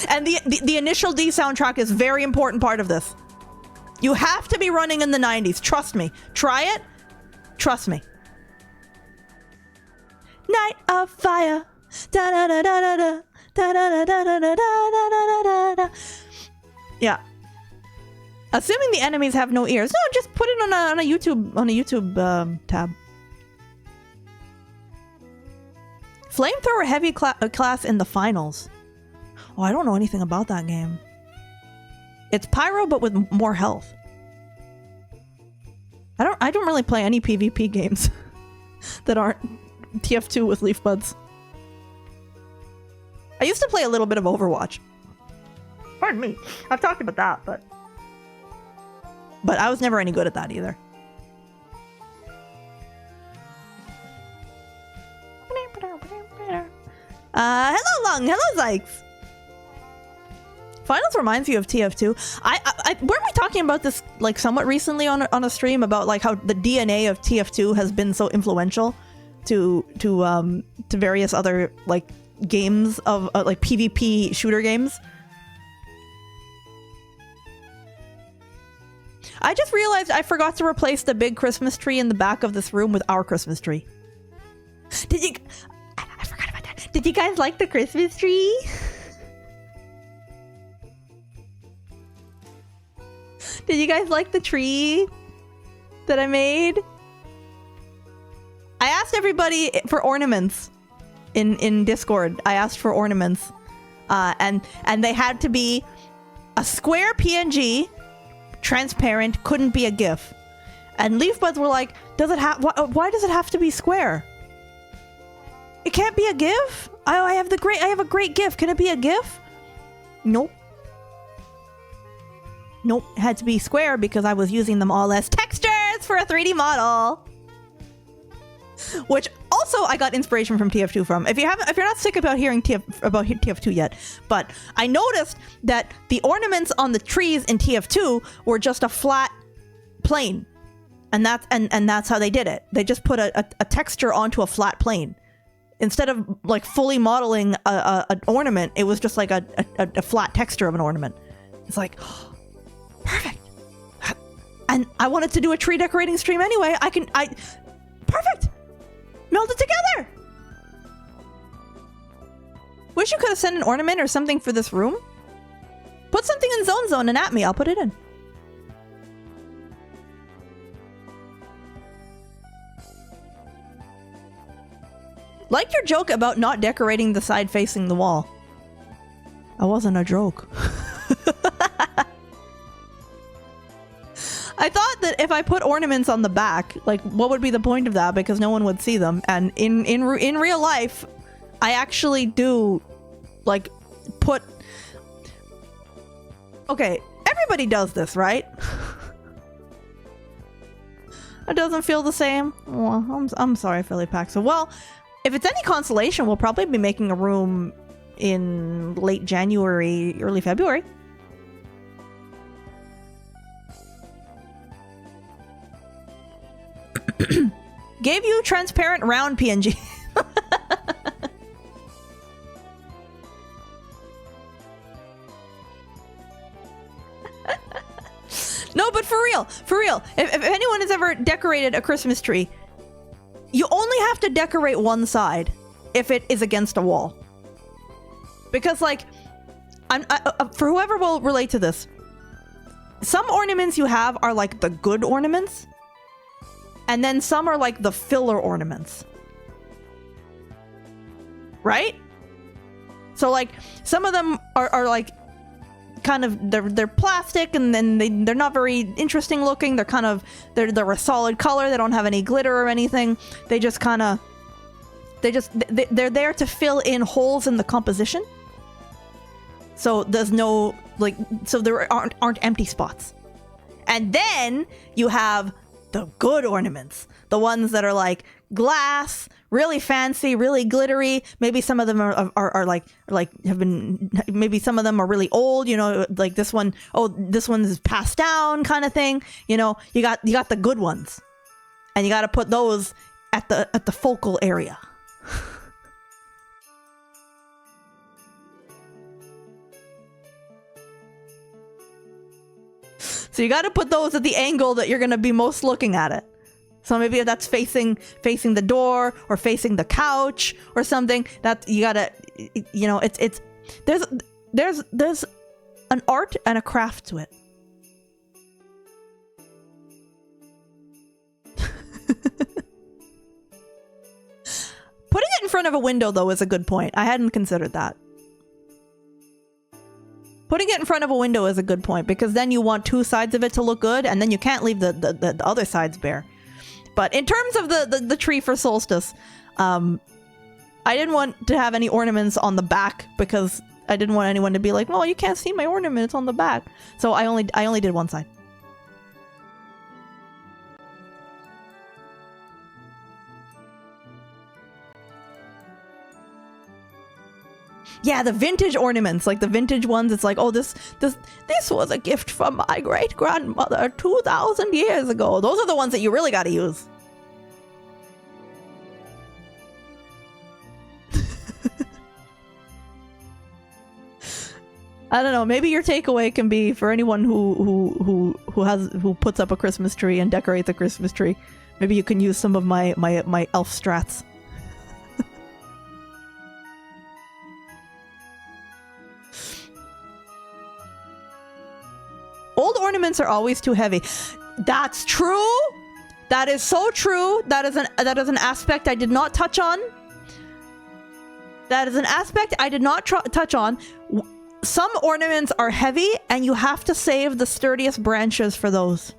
And the Initial D soundtrack is a very important part of this. You have to be running in the 90s. Trust me. Try it. Trust me. Night of Fire. Da da da da da da da da da da da da da da. Yeah. Assuming the enemies have no ears. No, just put it on a YouTube tab. Flamethrower heavy class in the finals. Oh, I don't know anything about that game. It's Pyro, but with more health. I don't really play any PvP games that aren't TF2 with leaf buds. I used to play a little bit of Overwatch. Pardon me. I've talked about that, but I was never any good at that either. Hello Lung, hello Zykes. Finals reminds you of TF2. Weren't we talking about this like somewhat recently on a stream about like how the DNA of TF2 has been so influential to various other like games of like PvP shooter games? I just realized I forgot to replace the big Christmas tree in the back of this room with our Christmas tree. I forgot about that. Did you guys like the Christmas tree? Did you guys like the tree that I made? I asked everybody for ornaments in Discord. I asked for ornaments, and they had to be a square PNG, transparent, couldn't be a GIF. And Leaf Buds were like, "Does it have? Why does it have to be square? It can't be a GIF. I have a great GIF. Can it be a GIF? Nope. Nope, it had to be square because I was using them all as textures for a 3D model." Which also I got inspiration from TF2 from. If you're not sick about hearing about TF2 yet, but I noticed that the ornaments on the trees in TF2 were just a flat plane. And that's how they did it. They just put a texture onto a flat plane. Instead of like fully modeling an ornament, it was just like a flat texture of an ornament. It's like, perfect. And I wanted to do a tree decorating stream anyway. Perfect! Meld it together! Wish you could have sent an ornament or something for this room. Put something in zone and at me. I'll put it in. Like your joke about not decorating the side facing the wall. That wasn't a joke. I thought that if I put ornaments on the back, like, what would be the point of that? Because no one would see them. And in real life, I actually do, like, put... Okay, everybody does this, right? It doesn't feel the same. Well, I'm sorry, Philly Paxo. Well, if it's any consolation, we'll probably be making a room in late January, early February. Gave you transparent round PNG. No, but for real, if anyone has ever decorated a Christmas tree, you only have to decorate one side if it is against a wall. Because, like, for whoever will relate to this, some ornaments you have are like the good ornaments, and then some are like the filler ornaments. Right? So, like, some of them are like kind of they're plastic, and then they're not very interesting looking. They're kind of they're a solid color. They don't have any glitter or anything. They just kind of they're there to fill in holes in the composition. So there's no so there aren't empty spots. And then you have the good ornaments, the ones that are like glass, really fancy, really glittery. Maybe some of them are like have been, maybe some of them are really old, you know, like this one, oh, this one's passed down kind of thing. You know, you got the good ones, and you got to put those at the focal area. So you got to put those at the angle that you're going to be most looking at it. So maybe if that's facing the door or facing the couch or something, that you got to, you know, it's there's an art and a craft to it. Putting it in front of a window, though, is a good point. I hadn't considered that. Putting it in front of a window is a good point, because then you want two sides of it to look good, and then you can't leave the other sides bare. But in terms of the tree for solstice, I didn't want to have any ornaments on the back, because I didn't want anyone to be like, well, you can't see my ornaments on the back. So I only did one side. Yeah, the vintage ornaments, like the vintage ones, it's like, oh, this was a gift from my great-grandmother 2,000 years ago. Those are the ones that you really got to use. I don't know, maybe your takeaway can be, for anyone who puts up a Christmas tree and decorates a Christmas tree, maybe you can use some of my elf strats. Old ornaments are always too heavy. That's true. That is so true. That is an aspect I did not touch on. That is an aspect I did not touch on. Some ornaments are heavy, and you have to save the sturdiest branches for those.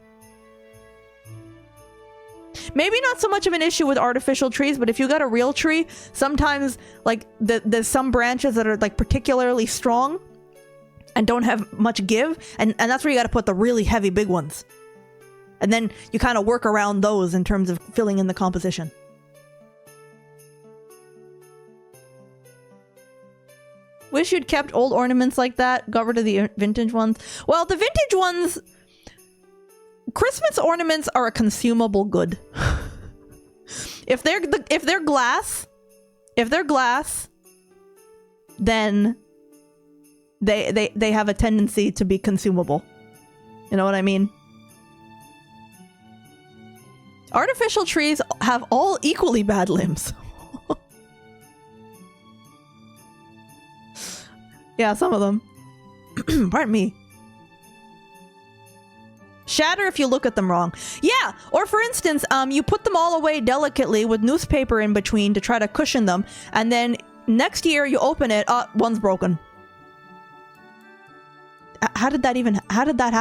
Maybe not so much of an issue with artificial trees, but if you got a real tree, sometimes like there's some branches that are like particularly strong and don't have much give, and that's where you got to put the really heavy big ones. And then you kind of work around those in terms of filling in the composition. Wish you'd kept old ornaments like that, got rid of the vintage ones. Well, the vintage ones, Christmas ornaments are a consumable good. If they're glass, then they have a tendency to be consumable. You know what I mean? Artificial trees have all equally bad limbs. Yeah, some of them. Pardon me. Shatter if you look at them wrong. Yeah, or for instance, you put them all away delicately with newspaper in between to try to cushion them, and then next year you open it, one's broken. How did that happen? How did that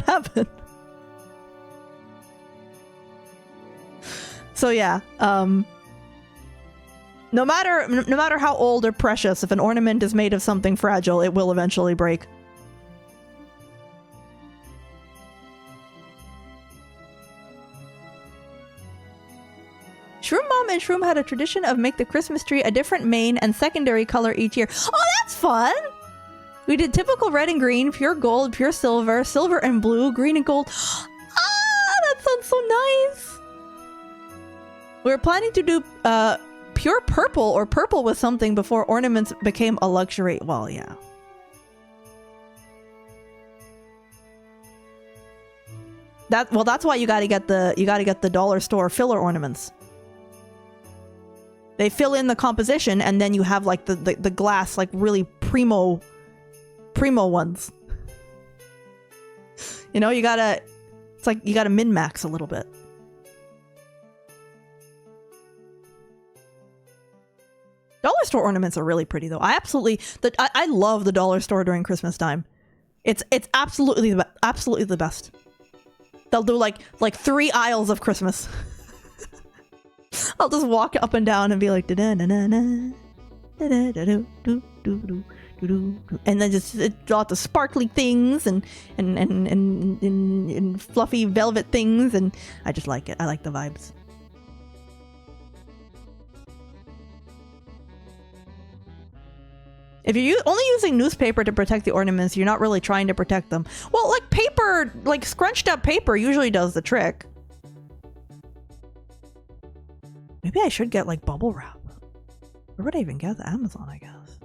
happen? So yeah, no matter how old or precious, if an ornament is made of something fragile, it will eventually break. Shroom Mom and Shroom had a tradition of make the Christmas tree a different main and secondary color each year. Oh, that's fun! We did typical red and green, pure gold, pure silver, silver and blue, green and gold. Ah, that sounds so nice! We were planning to do pure purple or purple with something before ornaments became a luxury. Well, yeah. That's why you gotta get the dollar store filler ornaments. They fill in the composition, and then you have like the glass, like really primo ones. You know, it's like you gotta min-max a little bit. Dollar store ornaments are really pretty though. I love the dollar store during Christmas time. It's absolutely the best. They'll do like 3 aisles of Christmas. I'll just walk up and down and be like, and then just lots of sparkly things and fluffy velvet things, and I just like it. I like the vibes. If you're only using newspaper to protect the ornaments, you're not really trying to protect them. Well, like paper, like scrunched up paper usually does the trick. Maybe I should get like bubble wrap. Where would I even get that? Amazon, I guess.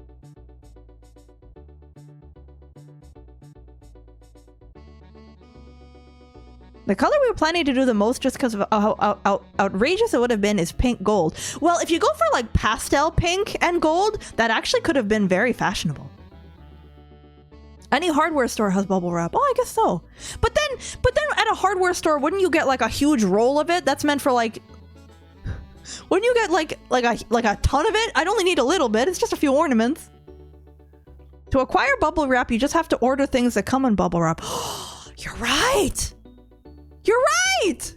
The color we were planning to do the most, just because of how outrageous it would have been, is pink gold. Well, if you go for like pastel pink and gold, that actually could have been very fashionable. Any hardware store has bubble wrap. Oh, I guess so. But then at a hardware store, wouldn't you get like a huge roll of it? That's meant for like... Wouldn't you get like a ton of it? I'd only need a little bit. It's just a few ornaments. To acquire bubble wrap, you just have to order things that come in bubble wrap. You're right! You're right!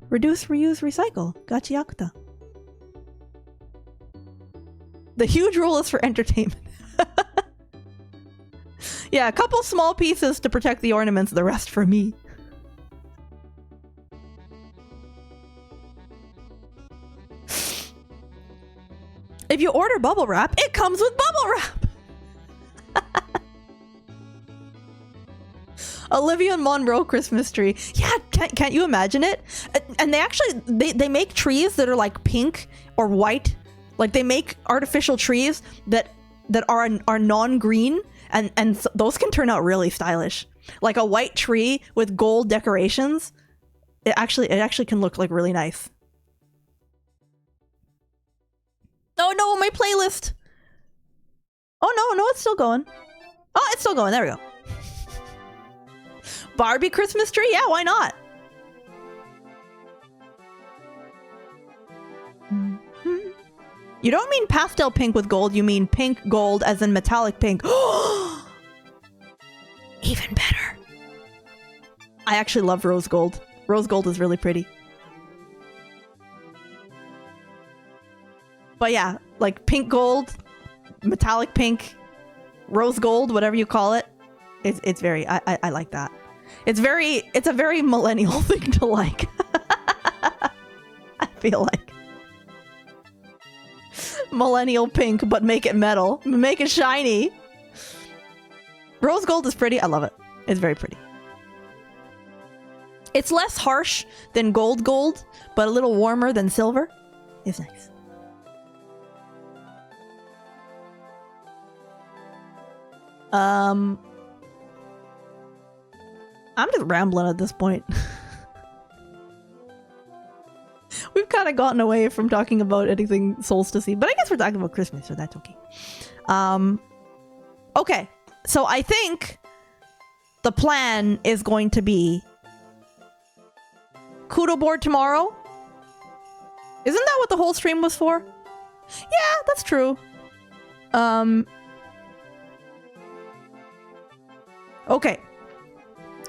Reduce, reuse, recycle. Gachiakuta. The huge rule is for entertainment. Yeah, a couple small pieces to protect the ornaments, the rest for me. If you order bubble wrap, it comes with bubble wrap! Olivia Monroe Christmas tree. Yeah, can't you imagine it? And they actually, they make trees that are like pink or white. Like they make artificial trees that are non-green, and those can turn out really stylish. Like a white tree with gold decorations. It actually can look like really nice. Oh no, my playlist. Oh no, it's still going. Oh, it's still going. There we go. Barbie Christmas tree? Yeah, why not? You don't mean pastel pink with gold, you mean pink gold as in metallic pink. Even better. I actually love rose gold. Rose gold is really pretty. But yeah, like pink gold, metallic pink, rose gold, whatever you call it. It's very, I like that. It's a very millennial thing to like. I feel like. Millennial pink, but make it metal. Make it shiny. Rose gold is pretty. I love it. It's very pretty. It's less harsh than gold, but a little warmer than silver. It's nice. I'm just rambling at this point. We've kind of gotten away from talking about anything solstice-y, but I guess we're talking about Christmas, so that's okay. Okay, so I think the plan is going to be Kudo board tomorrow. Isn't that what the whole stream was for? Yeah, that's true. Okay.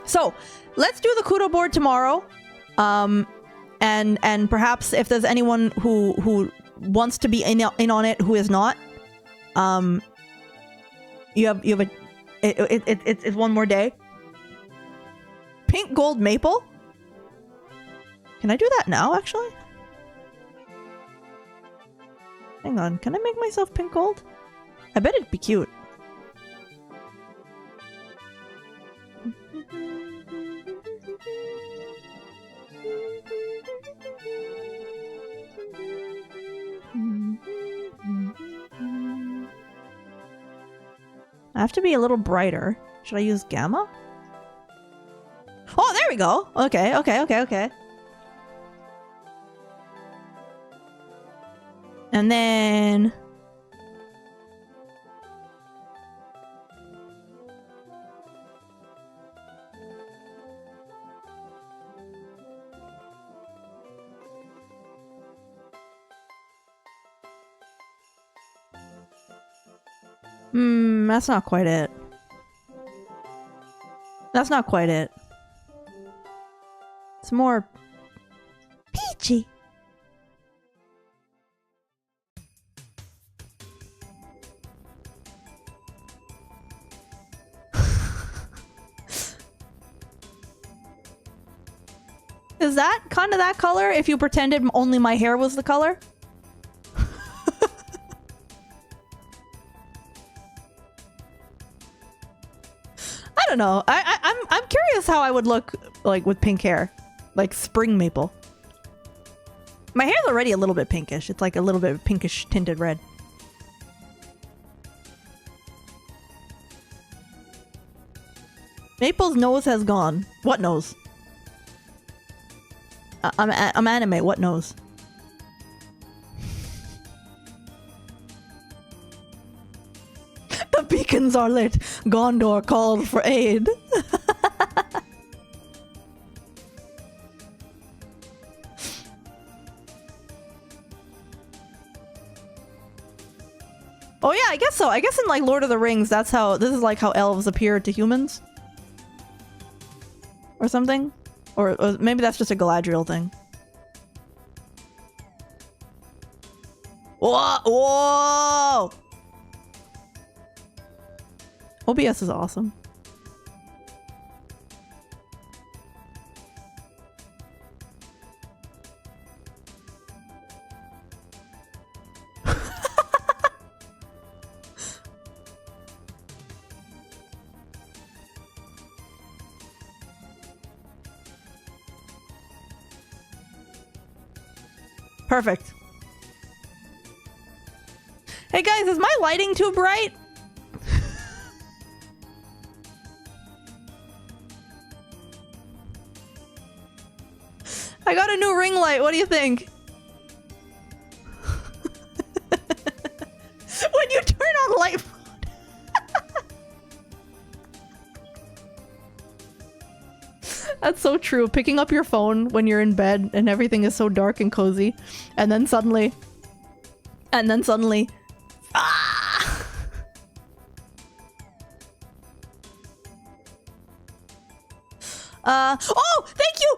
So, let's do the Kudo board tomorrow. And perhaps if there's anyone who wants to be in on it who is not, you have it's one more day. Pink gold maple? Can I do that now, actually? Hang on, can I make myself pink gold? I bet it'd be cute. I have to be a little brighter. Should I use gamma? Oh, there we go. Okay. And then... that's not quite it. That's not quite it. It's more peachy. Is that kind of that color if you pretended only my hair was the color? I don't know. I'm curious how I would look like with pink hair, like spring maple. My hair's already a little bit pinkish. It's like a little bit pinkish tinted red. Maple's nose has gone. What nose? I'm anime. What nose? The beacons are lit. Gondor calls for aid. Oh yeah, I guess so. I guess in like Lord of the Rings, that's how this is like how elves appear to humans, or something, or maybe that's just a Galadriel thing. Whoa! Whoa! OBS is awesome. Perfect. Hey guys, is my lighting too bright? I got a new ring light. What do you think? When you turn on light mode. That's so true. Picking up your phone when you're in bed and everything is so dark and cozy, and then suddenly ah! Oh, thank you,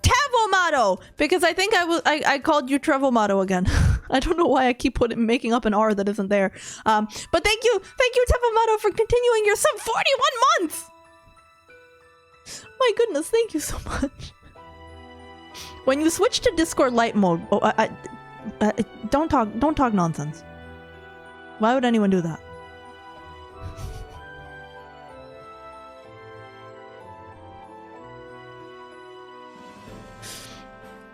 Tavomato, because I think I called you Trevomato again. I don't know why I keep making up an R that isn't there. But thank you, Tavomato, for continuing your sub 41 months. My goodness, thank you so much. When you switch to Discord light mode, don't talk nonsense. Why would anyone do that?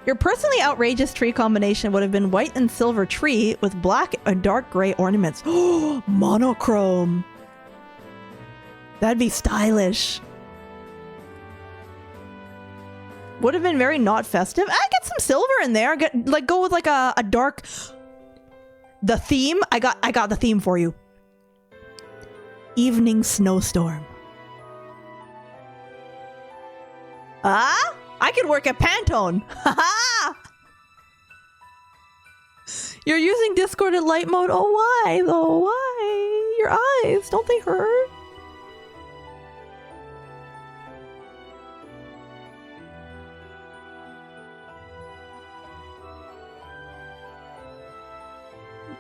Your personally outrageous tree combination would have been white and silver tree with black and dark gray ornaments. Oh, monochrome. That'd be stylish. Would have been very not festive. I get some silver in there. Go with like a dark. The theme. I got the theme for you. Evening snowstorm. Ah, I could work at Pantone. Haha. You're using Discord at light mode. Oh, why though? Why? Your eyes, don't they hurt?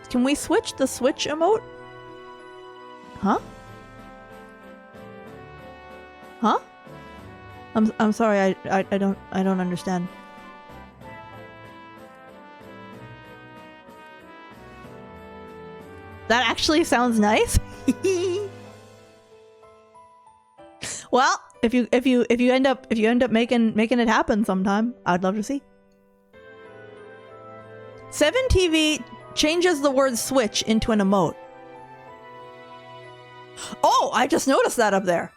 Can we switch the switch emote? Huh? Huh? I'm sorry, I don't understand. That actually sounds nice. Well, if you end up making it happen sometime, I'd love to see. 7TV changes the word switch into an emote. Oh, I just noticed that up there.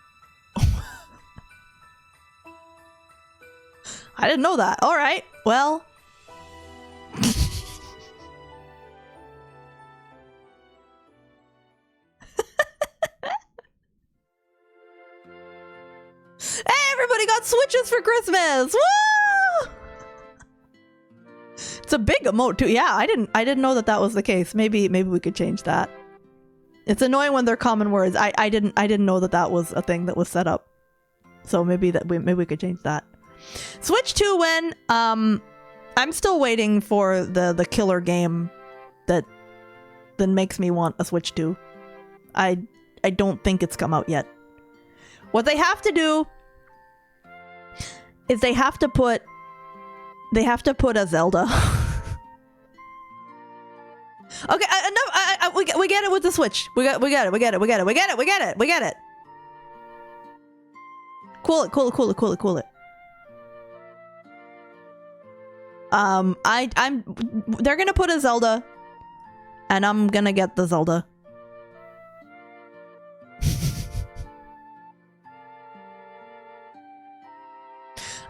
I didn't know that. All right. Well. Hey, everybody got switches for Christmas. Woo! It's a big emote too. Yeah, I didn't know that was the case. Maybe we could change that. It's annoying when they're common words. I didn't know that was a thing that was set up. So maybe we could change that. Switch to when I'm still waiting for the killer game that makes me want a Switch 2. I don't think it's come out yet. What they have to do is they have to put a Zelda. Okay, enough. We get it with the Switch. We get it. Cool it. They're gonna put a Zelda, and I'm gonna get the Zelda.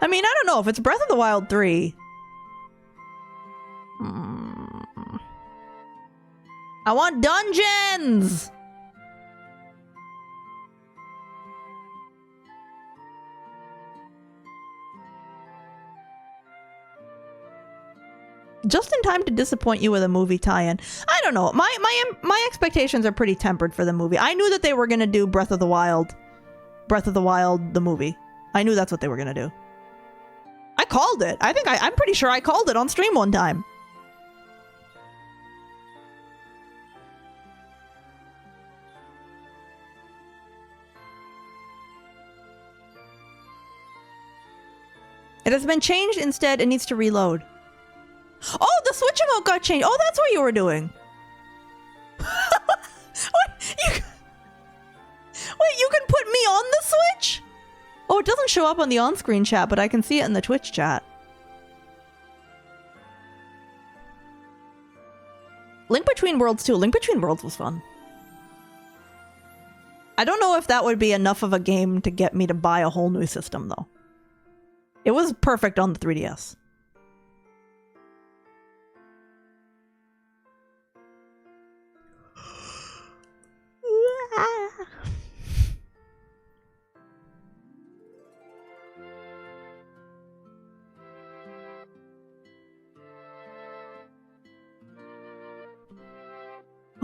I mean, I don't know if it's Breath of the Wild 3. I want dungeons! Just in time to disappoint you with a movie tie-in. I don't know. My expectations are pretty tempered for the movie. I knew that they were gonna do Breath of the Wild, the movie. I knew that's what they were gonna do. I called it. I'm pretty sure I called it on stream one time. It has been changed. Instead, it needs to reload. Oh, the Switch emote got changed. Oh, that's what you were doing. What? Wait, you can put me on the Switch? Oh, it doesn't show up on the on-screen chat, but I can see it in the Twitch chat. Link Between Worlds 2. Link Between Worlds was fun. I don't know if that would be enough of a game to get me to buy a whole new system, though. It was perfect on the 3DS.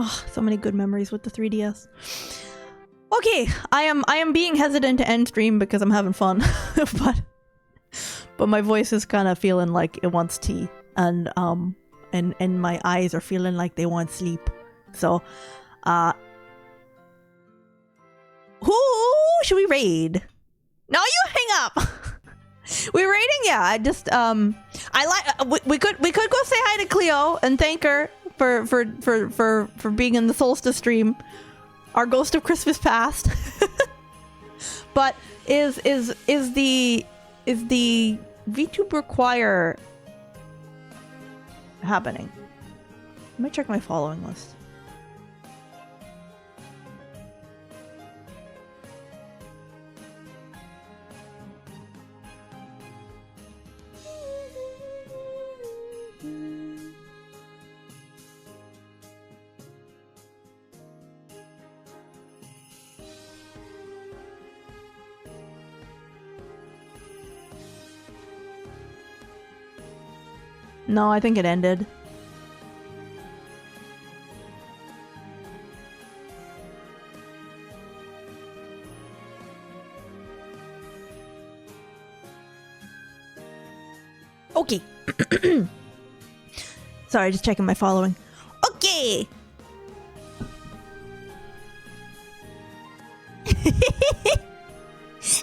Oh, so many good memories with the 3DS. Okay, I am being hesitant to end stream because I'm having fun, but my voice is kind of feeling like it wants tea, and my eyes are feeling like they want sleep. So, who should we raid? No, you hang up. We're raiding, yeah. I just we could go say hi to Cleo and thank her for being in the solstice stream, our ghost of Christmas past. But is the VTuber choir happening? Let me check my following list. No, I think it ended. Okay. Sorry, just checking my following. Okay.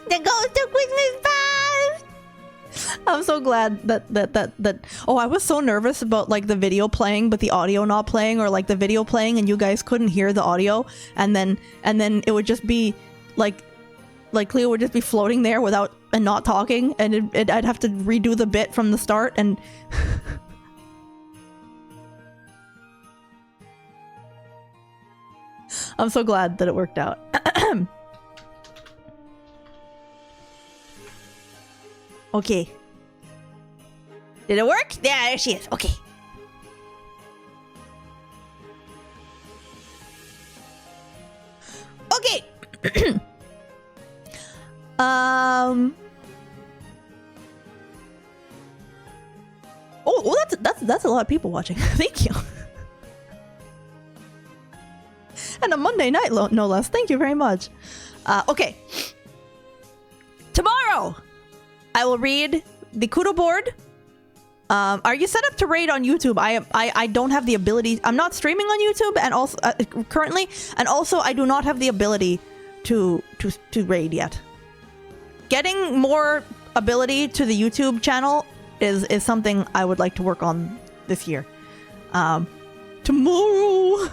The ghost of Christmas past. I'm so glad that. Oh, I was so nervous about like the video playing, but the audio not playing, or like the video playing and you guys couldn't hear the audio, and then it would just be like Cleo would just be floating there without and not talking, and I'd have to redo the bit from the start, and I'm so glad that it worked out. Okay. Did it work? Yeah, there she is. Okay. Okay. Oh, that's a lot of people watching. Thank you. And a Monday night, no less. Thank you very much. Okay. Tomorrow, I will read the Kudo board. Are you set up to raid on YouTube? I don't have the ability. I'm not streaming on YouTube, and also currently, and also I do not have the ability to raid yet. Getting more ability to the YouTube channel is something I would like to work on this year. Tomorrow.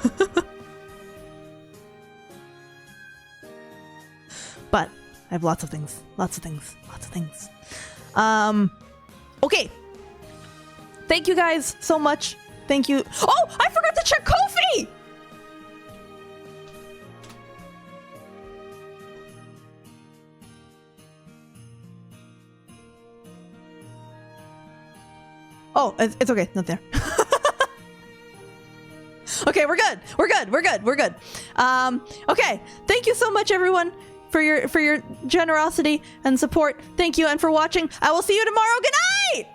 But I have lots of things. Okay. Thank you guys so much. Thank you. Oh, I forgot to check Ko-fi! Oh, it's okay. Not there. Okay, we're good. Okay. Thank you so much, everyone, for your generosity and support. Thank you, and for watching. I will see you tomorrow. Good night!